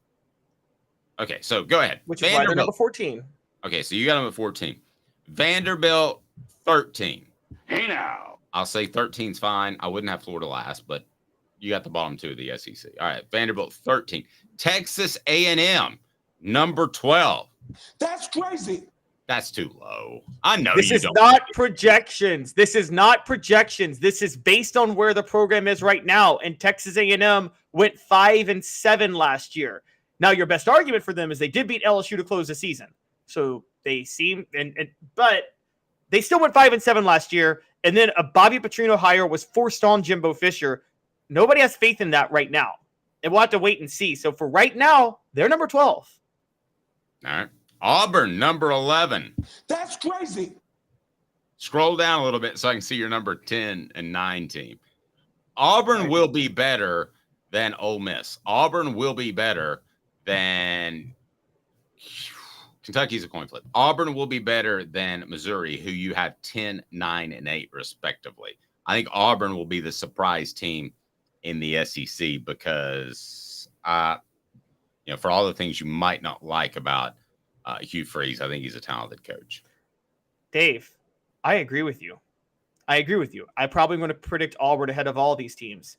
Okay, so go ahead. Which is why they're number 14. Okay, so you got them at 14. Vanderbilt, 13. Hey, now. I'll say 13's fine. I wouldn't have Florida last, but you got the bottom 2 of the SEC. All right, Vanderbilt, 13. Texas A&M, number 12. That's crazy. That's too low. I know this is not projections. This is not projections. This is based on where the program is right now. And Texas A&M went 5-7 last year. Now, your best argument for them is they did beat LSU to close the season. So they seem, but they still went 5-7 last year. And then a Bobby Petrino hire was forced on Jimbo Fisher. Nobody has faith in that right now. And we'll have to wait and see. So for right now, they're number 12. All right. Auburn, number 11. That's crazy. Scroll down a little bit so I can see your number 10 and 9 team. Auburn will be better than Ole Miss. Auburn will be better than Kentucky's a coin flip. Auburn will be better than Missouri, who you have 10, 9, and 8 respectively. I think Auburn will be the surprise team in the SEC because, for all the things you might not like about Hugh Freeze, I think he's a talented coach. Dave, I agree with you. I'm probably going to predict Auburn ahead of all these teams.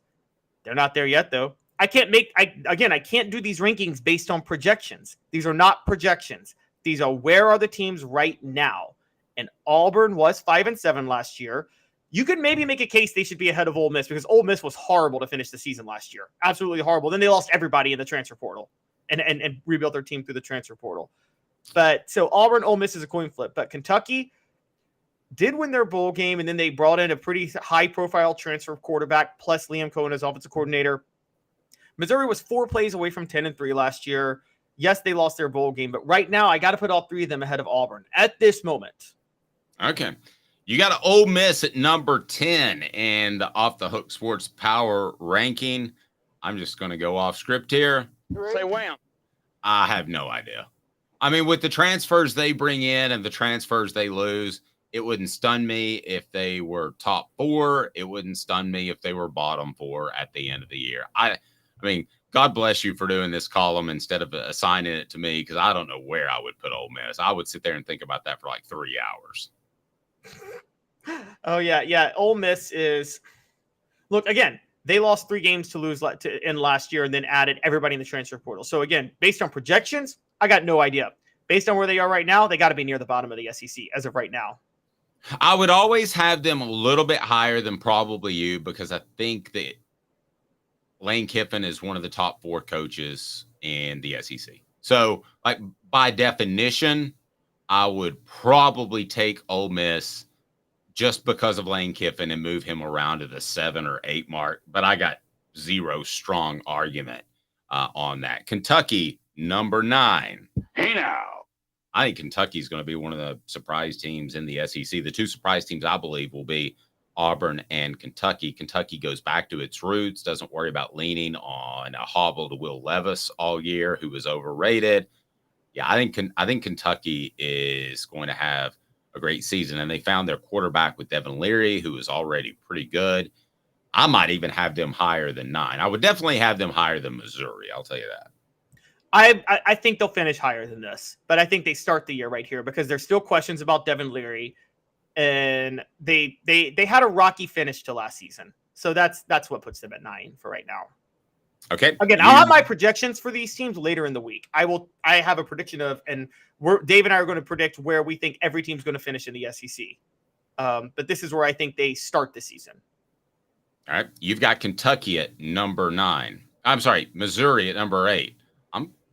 They're not there yet, though. I can't do these rankings based on projections. These are not projections. These are where are the teams right now. And Auburn was 5-7 last year. You could maybe make a case they should be ahead of Ole Miss because Ole Miss was horrible to finish the season last year. Absolutely horrible. Then they lost everybody in the transfer portal and rebuilt their team through the transfer portal. But so Auburn, Ole Miss is a coin flip. But Kentucky did win their bowl game, and then they brought in a pretty high-profile transfer quarterback, plus Liam Cohen as offensive coordinator. Missouri was 4 plays away from 10-3 last year. Yes, they lost their bowl game, but right now I got to put all 3 of them ahead of Auburn at this moment. Okay. You got an Ole Miss at number 10 in the Off the Hook Sports Power Ranking. I'm just going to go off script here. Say wham. I have no idea. I mean, with the transfers they bring in and the transfers they lose, It wouldn't stun me if they were top 4. It wouldn't stun me if they were bottom 4 at the end of the year. I mean, God bless you for doing this column instead of assigning it to me, because I don't know where I would put Ole Miss. I would sit there and think about that for like 3 hours. Oh, yeah. Ole Miss is – look, again, they lost 3 games to lose in last year and then added everybody in the transfer portal. So, again, based on projections, I got no idea. Based on where they are right now, they got to be near the bottom of the SEC as of right now. I would always have them a little bit higher than probably you, because I think that Lane Kiffin is one of the top 4 coaches in the SEC. So, like, by definition, I would probably take Ole Miss just because of Lane Kiffin and move him around to the 7 or 8 mark. But I got zero strong argument on that. Kentucky, number 9. Hey now. I think Kentucky is going to be one of the surprise teams in the SEC. The 2 surprise teams, I believe, will be Auburn and Kentucky. Kentucky goes back to its roots, doesn't worry about leaning on a hobble to Will Levis all year, who was overrated. Yeah, I think Kentucky is going to have a great season, and they found their quarterback with Devin Leary, who is already pretty good. I might even have them higher than 9. I would definitely have them higher than Missouri. I'll tell you that. I think they'll finish higher than this, but I think they start the year right here because there's still questions about Devin Leary, and they had a rocky finish to last season. So that's what puts them at 9 for right now. Okay. Again, I'll have my projections for these teams later in the week. I have a prediction of, and Dave and I are going to predict where we think every team's going to finish in the SEC. But this is where I think they start the season. All right. You've got Kentucky at number 9. I'm sorry, Missouri at number 8.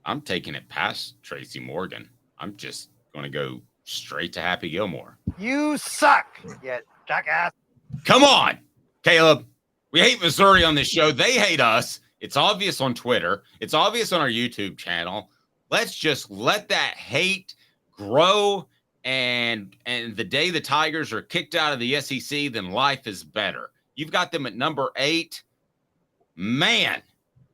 I'm taking it past Tracy Morgan. I'm just going to go straight to Happy Gilmore. You suck, you jackass. Come on, Caleb. We hate Missouri on this show. They hate us. It's obvious on Twitter. It's obvious on our YouTube channel. Let's just let that hate grow. And the day the Tigers are kicked out of the SEC, then life is better. You've got them at number 8. Man,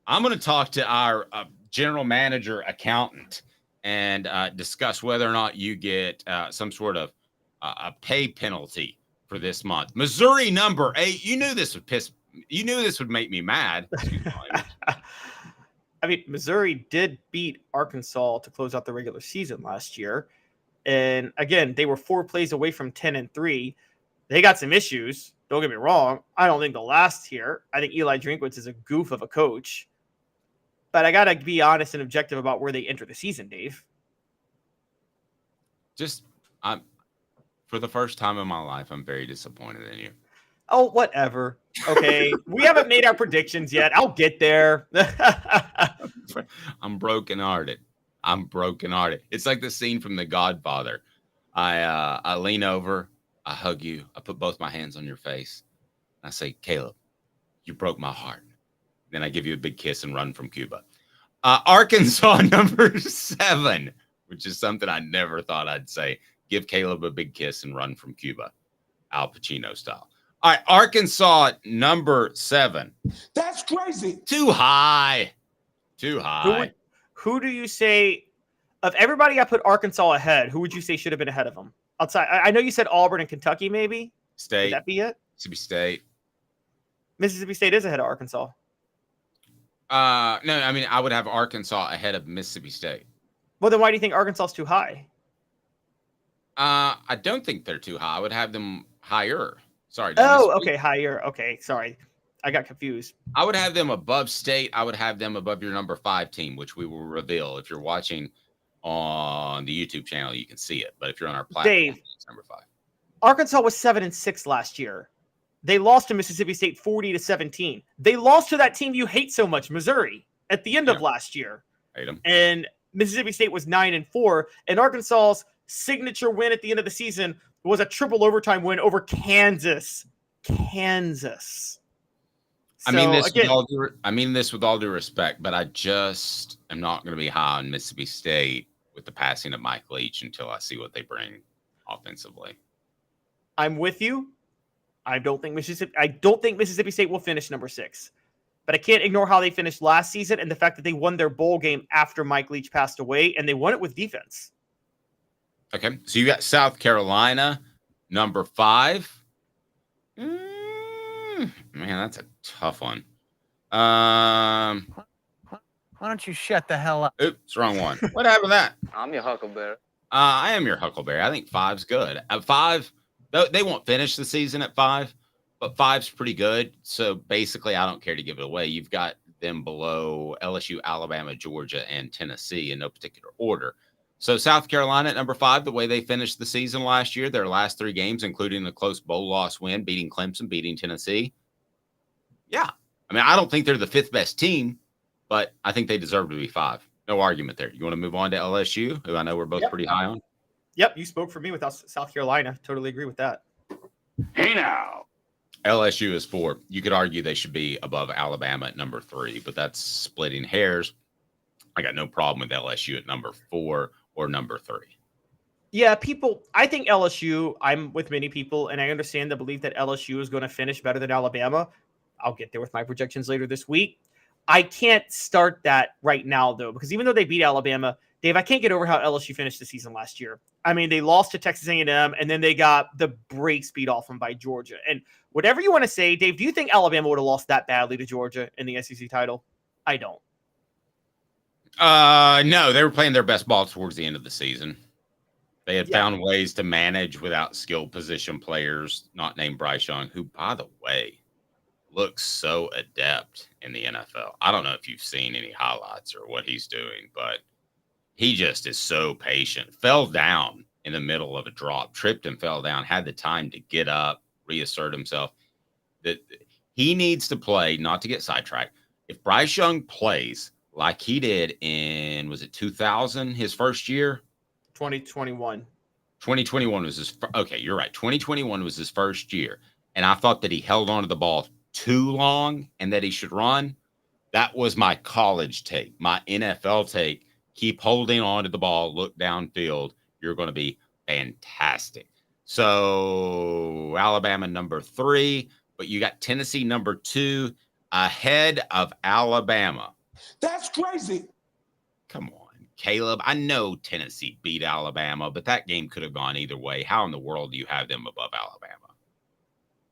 I'm going to talk to our general manager accountant and discuss whether or not you get some sort of a pay penalty for this month. Missouri number 8. You knew this would make me mad. I mean, Missouri did beat Arkansas to close out the regular season last year. And again, they were 4 plays away from 10-3. They got some issues. Don't get me wrong. I don't think they'll last here. I think Eli Drinkwitz is a goof of a coach. But I got to be honest and objective about where they enter the season, Dave. For the first time in my life, I'm very disappointed in you. Oh, whatever. Okay. We haven't made our predictions yet. I'll get there. I'm brokenhearted. It's like the scene from The Godfather. I lean over, I hug you, I put both my hands on your face, and I say, Caleb, you broke my heart. Then I give you a big kiss and run from Cuba. Arkansas number 7, which is something I never thought I'd say. Give Caleb a big kiss and run from Cuba, Al Pacino style. All right, Arkansas number 7. That's crazy. Too high. Who do you say, of everybody I put Arkansas ahead, who would you say should have been ahead of them? Outside, I know you said Auburn and Kentucky, maybe. State. Would that be it? Mississippi State. Mississippi State is ahead of Arkansas. No, I mean, I would have Arkansas ahead of Mississippi State. Well, then why do you think Arkansas is too high? I don't think they're too high. I would have them higher. Sorry. Oh, okay, higher. Okay, sorry. I got confused. I would have them above State. I would have them above your number 5 team, which we will reveal. If you're watching on the YouTube channel, you can see it. But if you're on our platform, Dave, it's number 5. Arkansas was 7-6 last year. They lost to Mississippi State 40-17. They lost to that team you hate so much, Missouri, at the end of last year. Hate them. And Mississippi State was 9-4. And Arkansas's signature win at the end of the season was a triple overtime win over Kansas. I mean this with all due respect, but I just am not going to be high on Mississippi State with the passing of Mike Leach until I see what they bring offensively. I'm with you. I don't think Mississippi State will finish number 6. But I can't ignore how they finished last season and the fact that they won their bowl game after Mike Leach passed away, and they won it with defense. Okay, so you got South Carolina Number 5. Man, that's a tough one. Why don't you shut the hell up? Oops, wrong one. What happened to that? I'm your Huckleberry. I am your Huckleberry. I think 5's good. 5, they won't finish the season at 5, but 5's pretty good. So basically, I don't care to give it away. You've got them below LSU, Alabama, Georgia, and Tennessee in no particular order. So South Carolina at number 5, the way they finished the season last year, their last 3 games, including a close bowl loss win, beating Clemson, beating Tennessee. Yeah. I mean, I don't think they're the 5th best team, but I think they deserve to be 5. No argument there. You want to move on to LSU, who I know we're both pretty high on? Yep, you spoke for me with South Carolina. Totally agree with that. Hey now. LSU is 4. You could argue they should be above Alabama at number 3, but that's splitting hairs. I got no problem with LSU at number 4 or number 3. Yeah, I think LSU, I'm with many people, and I understand the belief that LSU is going to finish better than Alabama. I'll get there with my projections later this week. I can't start that right now, though, because even though they beat Alabama, Dave, I can't get over how LSU finished the season last year. I mean, they lost to Texas A&M, and then they got the brakes beat off them by Georgia. And whatever you want to say, Dave, do you think Alabama would have lost that badly to Georgia in the SEC title? I don't. No, they were playing their best ball towards the end of the season. They had found ways to manage without skilled position players, not named Bryce Young, who, by the way, looks so adept in the NFL. I don't know if you've seen any highlights or what he's doing, but he just is so patient. Fell down in the middle of a drop, tripped and fell down, had the time to get up, reassert himself. That he needs to play, not to get sidetracked. If Bryce Young plays like he did in, was it 2000, his first year? 2021. 2021 was his, okay, you're right. 2021 was his first year. And I thought that he held onto the ball too long and that he should run. That was my college take. My NFL take, keep holding on to the ball, look downfield. You're going to be fantastic. So Alabama number 3, but you got Tennessee number 2 ahead of Alabama. That's crazy. Come on, Caleb. I know Tennessee beat Alabama, but that game could have gone either way. How in the world do you have them above Alabama?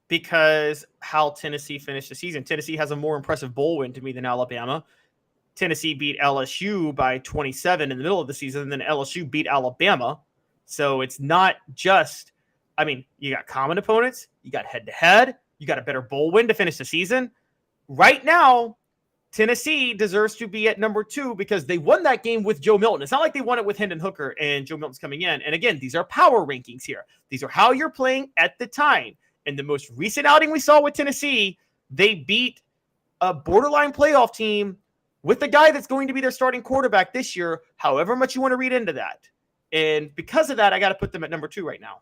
Because how Tennessee finished the season. Tennessee has a more impressive bowl win to me than Alabama. Tennessee beat LSU by 27 in the middle of the season, and then LSU beat Alabama. So it's not just, I mean, you got common opponents, you got head-to-head, you got a better bowl win to finish the season. Right now, Tennessee deserves to be at number 2 because they won that game with Joe Milton. It's not like they won it with Hendon Hooker and Joe Milton's coming in. And again, these are power rankings here. These are how you're playing at the time. And the most recent outing we saw with Tennessee, they beat a borderline playoff team with the guy that's going to be their starting quarterback this year, however much you want to read into that. And because of that, I got to put them at number 2 right now.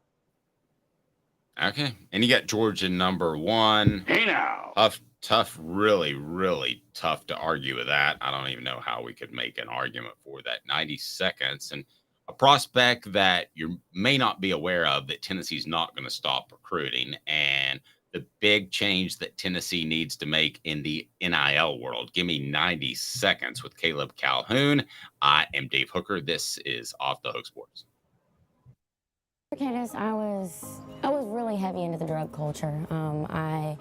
Okay. And you got Georgia number 1. Hey now. Tough, really, really tough to argue with that. I don't even know how we could make an argument for that. 90 seconds. And a prospect that you may not be aware of, that Tennessee's not going to stop recruiting, and the big change that Tennessee needs to make in the NIL world. Give me 90 seconds with Caleb Calhoun. I am Dave Hooker. This is Off the Hook Sports. Candace, I was really heavy into the drug culture. I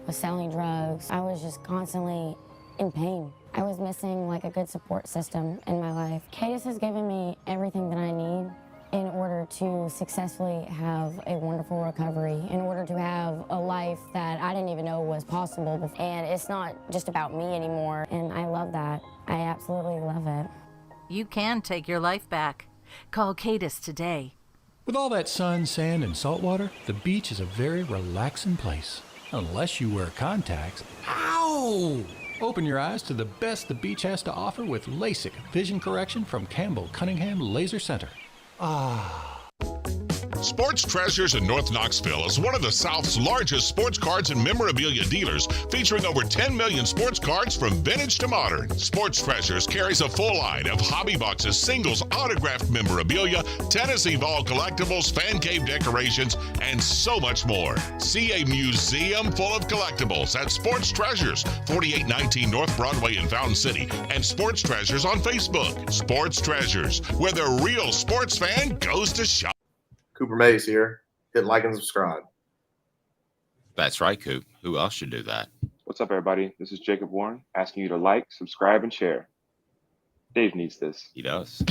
was selling drugs. I was just constantly in pain. I was missing like a good support system in my life. Candace has given me everything that I need in order to successfully have a wonderful recovery, in order to have a life that I didn't even know was possible before. And it's not just about me anymore, and I love that. I absolutely love it. You can take your life back. Call Cadis today. With all that sun, sand, and salt water, the beach is a very relaxing place. Unless you wear contacts. Ow! Open your eyes to the best the beach has to offer with LASIK vision correction from Campbell Cunningham Laser Center. Ah. Sports Treasures in North Knoxville is one of the South's largest sports cards and memorabilia dealers, featuring over 10 million sports cards from vintage to modern. Sports Treasures carries a full line of hobby boxes, singles, autographed memorabilia, Tennessee Vol collectibles, fan cave decorations, and so much more. See a museum full of collectibles at Sports Treasures, 4819 North Broadway in Fountain City, and Sports Treasures on Facebook. Sports Treasures, where the real sports fan goes to shop. Cooper Mays here. Hit like and subscribe. That's right, Coop. Who else should do that? What's up, everybody? This is Jacob Warren asking you to like, subscribe, and share. Dave needs this. He does.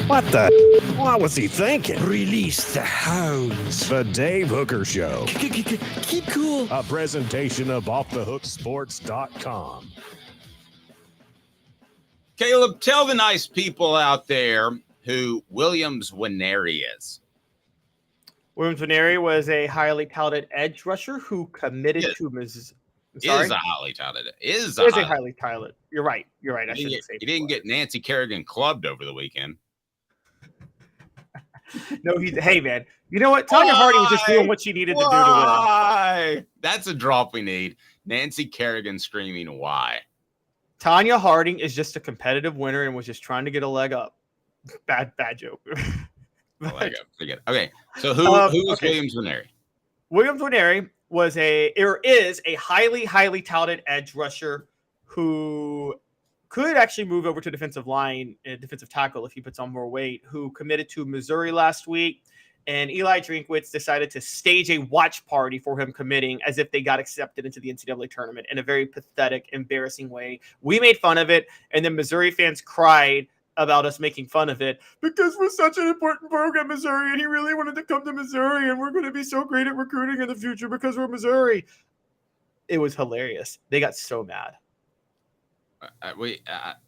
What the? What was he thinking? Release the hounds. The Dave Hooker Show. Keep cool. A presentation of offthehooksports.com. Caleb, tell the nice people out there who Williams Nwaneri is. Williams Nwaneri was a highly touted edge rusher who committed to Missouri. Is a highly touted. Is a highly touted. You're right. I shouldn't say. He didn't get Nancy Kerrigan clubbed over the weekend. No, hey man. You know what? Tanya Harding was just doing what she needed to do to win. That's a drop we need. Nancy Kerrigan screaming why. Tanya Harding is just a competitive winner and was just trying to get a leg up. Bad joke. Leg up. Okay. So who was Williams Nwaneri? Williams Nwaneri is a highly touted edge rusher who could actually move over to defensive line and defensive tackle if he puts on more weight, who committed to Missouri last week. And Eli Drinkwitz decided to stage a watch party for him committing as if they got accepted into the NCAA tournament in a very pathetic, embarrassing way. We made fun of it, and then Missouri fans cried about us making fun of it because we're such an important program, Missouri, and he really wanted to come to Missouri, and we're going to be so great at recruiting in the future because we're Missouri. It was hilarious. They got so mad. We're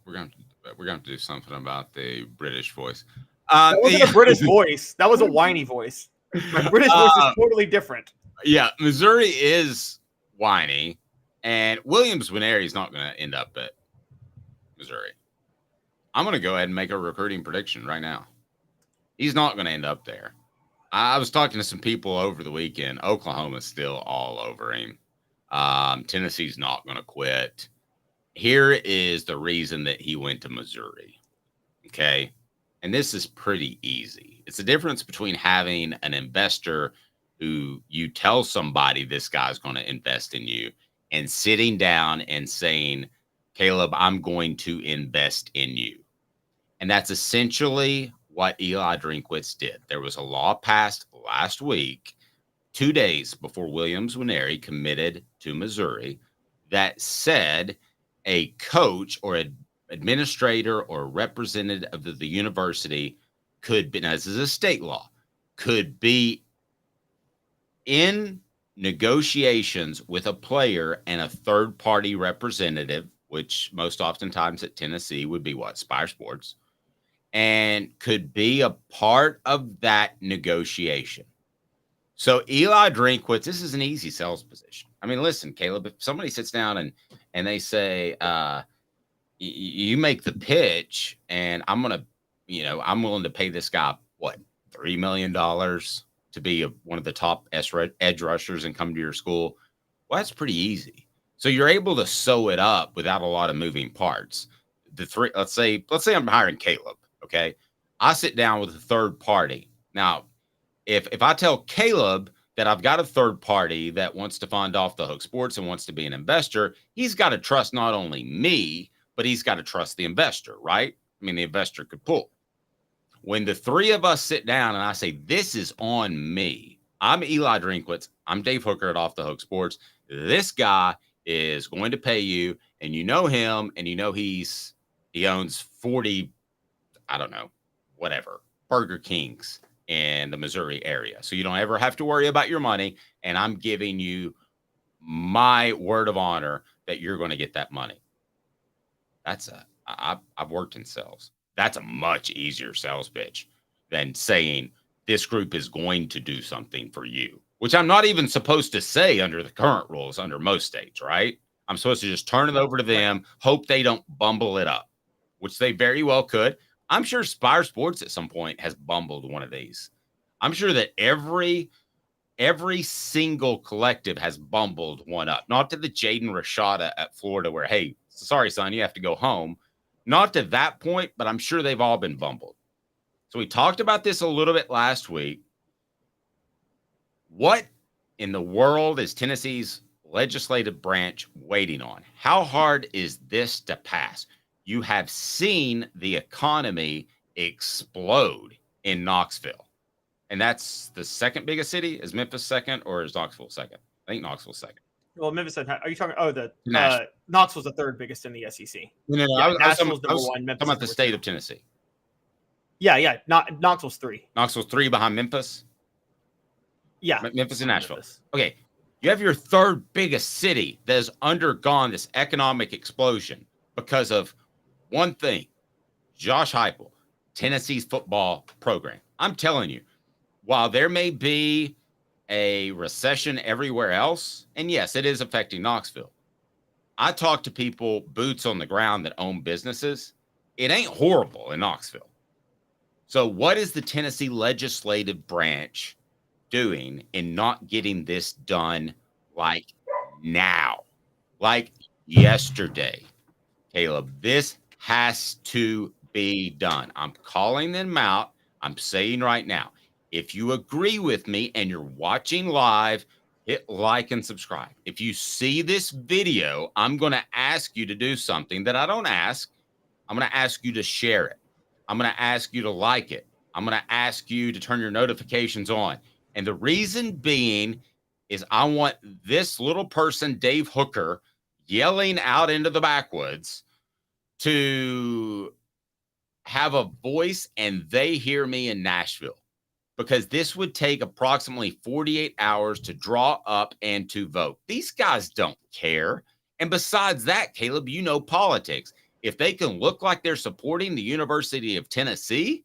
going to do something about the British voice. That wasn't a British voice. That was a whiny voice. My British voice is totally different. Yeah, Missouri is whiny, and Williams Nwaneri is not going to end up at Missouri. I'm going to go ahead and make a recruiting prediction right now. He's not going to end up there. I was talking to some people over the weekend. Oklahoma's still all over him. Tennessee's not going to quit. Here is the reason that he went to Missouri. Okay. And this is pretty easy. It's the difference between having an investor who you tell somebody this guy's going to invest in you and sitting down and saying, Caleb, I'm going to invest in you. And that's essentially what Eli Drinkwitz did. There was a law passed last week, 2 days before Williams Nwaneri committed to Missouri, that said a coach or an administrator or representative of the university could be, now this is a state law, could be in negotiations with a player and a third-party representative, which most oftentimes at Tennessee would be what? Spire Sports, and could be a part of that negotiation. So Eli Drinkwitz, this is an easy sales position. I mean, listen, Caleb, if somebody sits down and they say, you make the pitch and I'm willing to pay this guy, what, $3 million to be one of the top edge rushers and come to your school. Well, that's pretty easy. So you're able to sew it up without a lot of moving parts. Let's say I'm hiring Caleb. Okay. I sit down with a third party. Now, if I tell Caleb that I've got a third party that wants to fund Off the Hook Sports and wants to be an investor, he's got to trust not only me, but he's got to trust the investor, right? I mean, the investor could pull. When the three of us sit down and I say, this is on me, I'm Eli Drinkwitz, I'm Dave Hooker at Off the Hook Sports. This guy is going to pay you, and you know him, and you know he owns 40, I don't know, whatever, Burger Kings in the Missouri area. So you don't ever have to worry about your money. And I'm giving you my word of honor that you're going to get that money. I've worked in sales. That's a much easier sales pitch than saying this group is going to do something for you, which I'm not even supposed to say under the current rules under most states, right? I'm supposed to just turn it over to them, hope they don't bumble it up, which they very well could. I'm sure Spire Sports at some point has bumbled one of these. I'm sure that every single collective has bumbled one up. Not to the Jaden Rashada at Florida where, hey, sorry, son, you have to go home. Not to that point, but I'm sure they've all been bumbled. So we talked about this a little bit last week. What in the world is Tennessee's legislative branch waiting on? How hard is this to pass? You have seen the economy explode in Knoxville. And that's the second biggest city. Is Memphis second or is Knoxville second? I think Knoxville's second. Well, Memphis. Are you talking? Oh, the Nashville. Knoxville's the third biggest in the SEC. No. Yeah, I was Nashville's talking number one. Memphis about the number state two. of Tennessee. Yeah. Knoxville's 3. Knoxville's 3 behind Memphis. Yeah, Memphis and Nashville. Okay, you have your third biggest city that has undergone this economic explosion because of one thing: Josh Heupel, Tennessee's football program. I'm telling you, while there may be a recession everywhere else, and yes, it is affecting Knoxville. I talk to people, boots on the ground, that own businesses. It ain't horrible in Knoxville. So what is the Tennessee legislative branch doing in not getting this done like now, like yesterday? Caleb, this has to be done. I'm calling them out. I'm saying right now, if you agree with me and you're watching live, hit like and subscribe. If you see this video, I'm going to ask you to do something that I don't ask. I'm going to ask you to share it. I'm going to ask you to like it. I'm going to ask you to turn your notifications on. And the reason being is I want this little person, Dave Hooker, yelling out into the backwoods to have a voice and they hear me in Nashville. Because this would take approximately 48 hours to draw up and to vote. These guys don't care. And besides that, Caleb, you know politics. If they can look like they're supporting the University of Tennessee,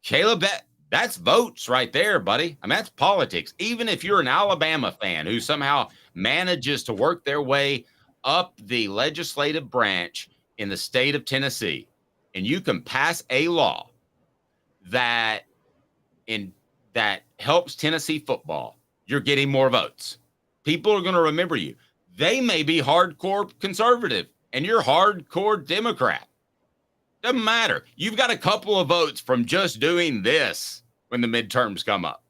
Caleb, that's votes right there, buddy. I mean, that's politics. Even if you're an Alabama fan who somehow manages to work their way up the legislative branch in the state of Tennessee, and you can pass a law that helps Tennessee football, you're getting more votes. People are going to remember you. They may be hardcore conservative and you're hardcore Democrat. Doesn't matter. You've got a couple of votes from just doing this when the midterms come up.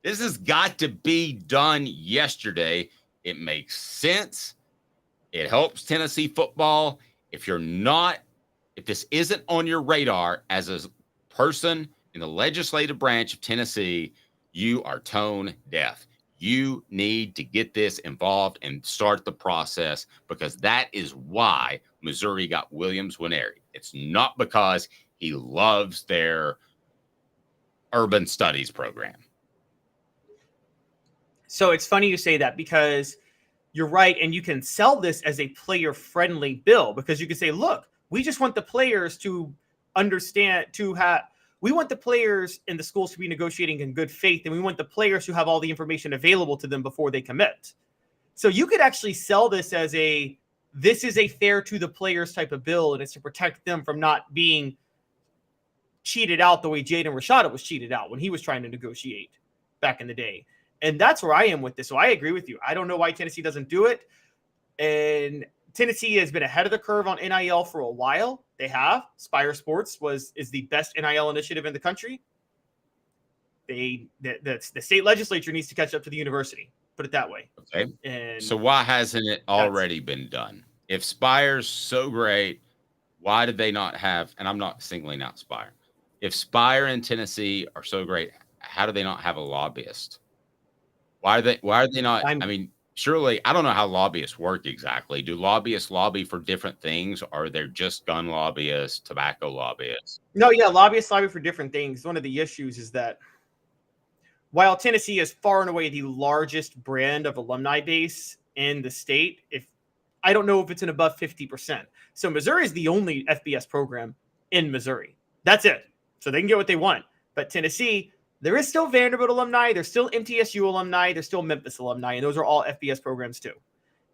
This has got to be done yesterday. It makes sense. It helps Tennessee football. If this isn't on your radar as a person in the legislative branch of Tennessee, you are tone deaf. You need to get this involved and start the process, because that is why Missouri got Williams Nwaneri. It's not because he loves their urban studies program. So it's funny you say that, because you're right. And you can sell this as a player-friendly bill, because you can say, look, we just want the players to understand, we want the players in the schools to be negotiating in good faith, and we want the players to have all the information available to them before they commit. So you could actually sell this as this is a fair to the players type of bill, and it's to protect them from not being cheated out the way Jaden Rashada was cheated out when he was trying to negotiate back in the day. And that's where I am with this. So I agree with you. I don't know why Tennessee doesn't do it. And Tennessee has been ahead of the curve on NIL for a while. They have. Spire Sports is the best NIL initiative in the country. The state legislature needs to catch up to the university. Put it that way. Okay. And so why hasn't it already been done? If Spire's so great, why did they not have? And I'm not singling out Spire. If Spire and Tennessee are so great, how do they not have a lobbyist? Why are they not? I mean, surely, I don't know how lobbyists work exactly. Do lobbyists lobby for different things? Or are they just gun lobbyists, tobacco lobbyists? No, yeah, lobbyists lobby for different things. One of the issues is that while Tennessee is far and away the largest brand of alumni base in the state, I don't know if it's an above 50%. So Missouri is the only FBS program in Missouri. That's it. So they can get what they want. But Tennessee, there is still Vanderbilt alumni. There's still MTSU alumni. There's still Memphis alumni. And those are all FBS programs too.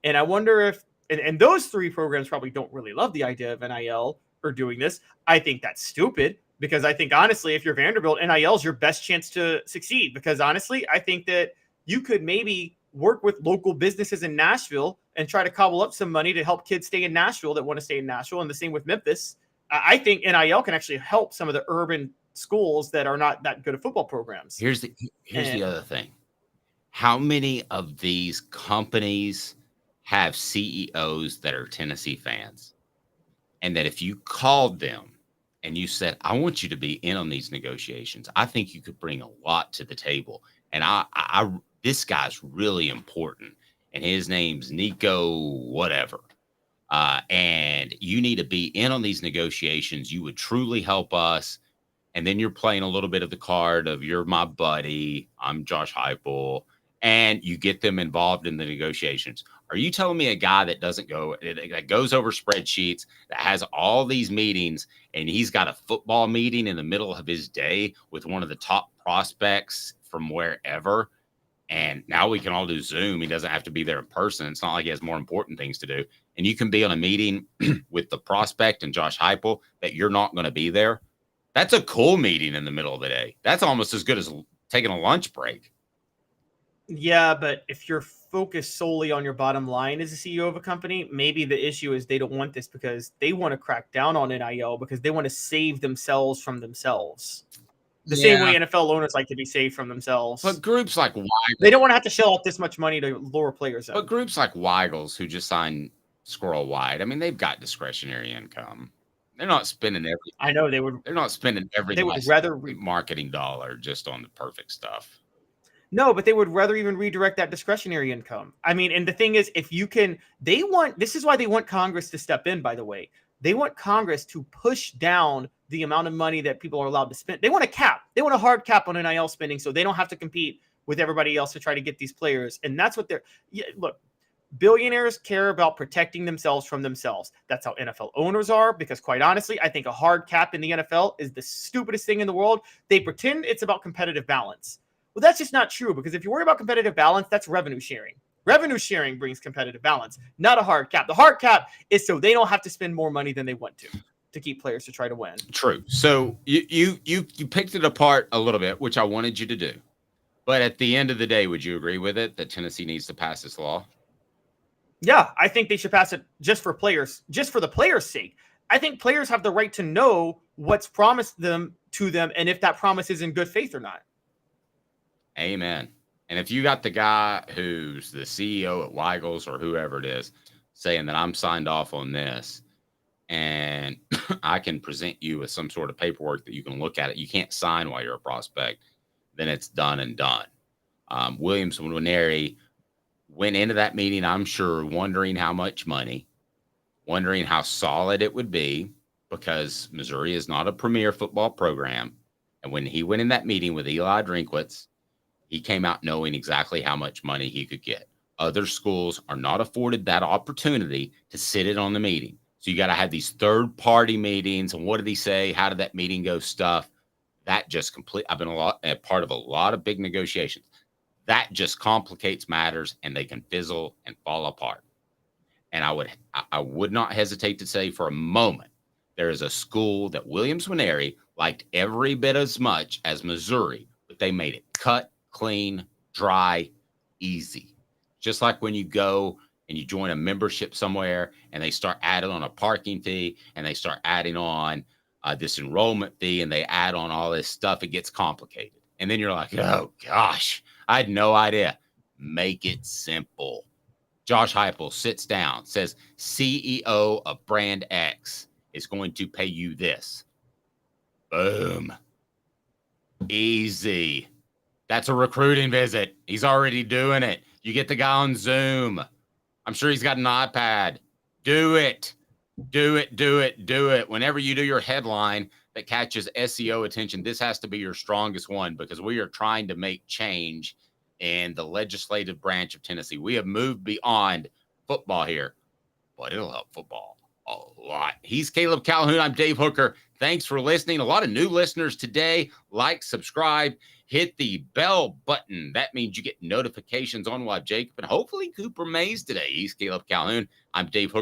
And I wonder if, and those three programs probably don't really love the idea of NIL or doing this. I think that's stupid, because I think, honestly, if you're Vanderbilt, NIL is your best chance to succeed. Because honestly, I think that you could maybe work with local businesses in Nashville and try to cobble up some money to help kids stay in Nashville that want to stay in Nashville. And the same with Memphis. I think NIL can actually help some of the urban schools that are not that good at football programs. Here's the other thing. How many of these companies have CEOs that are Tennessee fans? And that if you called them and you said, I want you to be in on these negotiations. I think you could bring a lot to the table. And this guy's really important. And his name's Nico whatever. And you need to be in on these negotiations. You would truly help us. And then you're playing a little bit of the card of you're my buddy. I'm Josh Heupel. And you get them involved in the negotiations. Are you telling me a guy that that goes over spreadsheets, that has all these meetings, and he's got a football meeting in the middle of his day with one of the top prospects from wherever, and now we can all do Zoom. He doesn't have to be there in person. It's not like he has more important things to do. And you can be on a meeting with the prospect and Josh Heupel that you're not going to be there. That's a cool meeting in the middle of the day. That's almost as good as taking a lunch break. Yeah, but if you're focused solely on your bottom line as a CEO of a company, maybe the issue is they don't want this because they want to crack down on NIL because they want to save themselves from themselves. The same way NFL owners like to be saved from themselves. But groups like Weigels, they don't want to have to shell out this much money to lure players out. But groups like Weigels, who just signed Squirrel White, I mean, they've got discretionary income. They're not spending every. I know they would. They're not spending every. They would rather marketing dollar just on the perfect stuff. No, but they would rather even redirect that discretionary income. I mean, and the thing is, if you can, this is why they want Congress to step in, by the way. They want Congress to push down the amount of money that people are allowed to spend. They want a cap. They want a hard cap on NIL spending so they don't have to compete with everybody else to try to get these players. And that's what look, billionaires care about protecting themselves from themselves. That's how NFL owners are, because quite honestly, I think a hard cap in the NFL is the stupidest thing in the world. They pretend it's about competitive balance. Well, that's just not true, because if you worry about competitive balance, that's revenue sharing. Revenue sharing brings competitive balance, not a hard cap. The hard cap is so they don't have to spend more money than they want to keep players to try to win. True. So you picked it apart a little bit, which I wanted you to do. But at the end of the day, would you agree with it that Tennessee needs to pass this law? Yeah, I think they should pass it just for the players' sake. I think players have the right to know what's promised to them and if that promise is in good faith or not. Amen. And if you got the guy who's the CEO at Weigels or whoever it is saying that I'm signed off on this and I can present you with some sort of paperwork that you can look at it, you can't sign while you're a prospect, then it's done and done. Williams Nwaneri went into that meeting, I'm sure, wondering how much money, wondering how solid it would be, because Missouri is not a premier football program. And when he went in that meeting with Eli Drinkwitz, he came out knowing exactly how much money he could get. Other schools are not afforded that opportunity to sit in on the meeting. So you got to have these third-party meetings. And what did he say? How did that meeting go? Stuff that just I've been a part of a lot of big negotiations. That just complicates matters, and they can fizzle and fall apart. And I would not hesitate to say for a moment there is a school that Williams Nwaneri liked every bit as much as Missouri, but they made it cut, clean, dry, easy. Just like when you go and you join a membership somewhere and they start adding on a parking fee and they start adding on this enrollment fee and they add on all this stuff, it gets complicated. And then you're like, oh gosh, I had no idea. Make it simple. Josh Heupel sits down, says CEO of brand X is going to pay you this. Boom. Easy. That's a recruiting visit. He's already doing it. You get the guy on Zoom. I'm sure he's got an iPad. Do it. Do it, do it, do it. Whenever you do your headline that catches SEO attention, this has to be your strongest one, because we are trying to make change in the legislative branch of Tennessee. We have moved beyond football here, but it'll help football a lot. He's Caleb Calhoun. I'm Dave Hooker. Thanks for listening. A lot of new listeners today. Like, subscribe, hit the bell button. That means you get notifications on Live Jacob and hopefully Cooper Mays today. He's Caleb Calhoun. I'm Dave Hooker.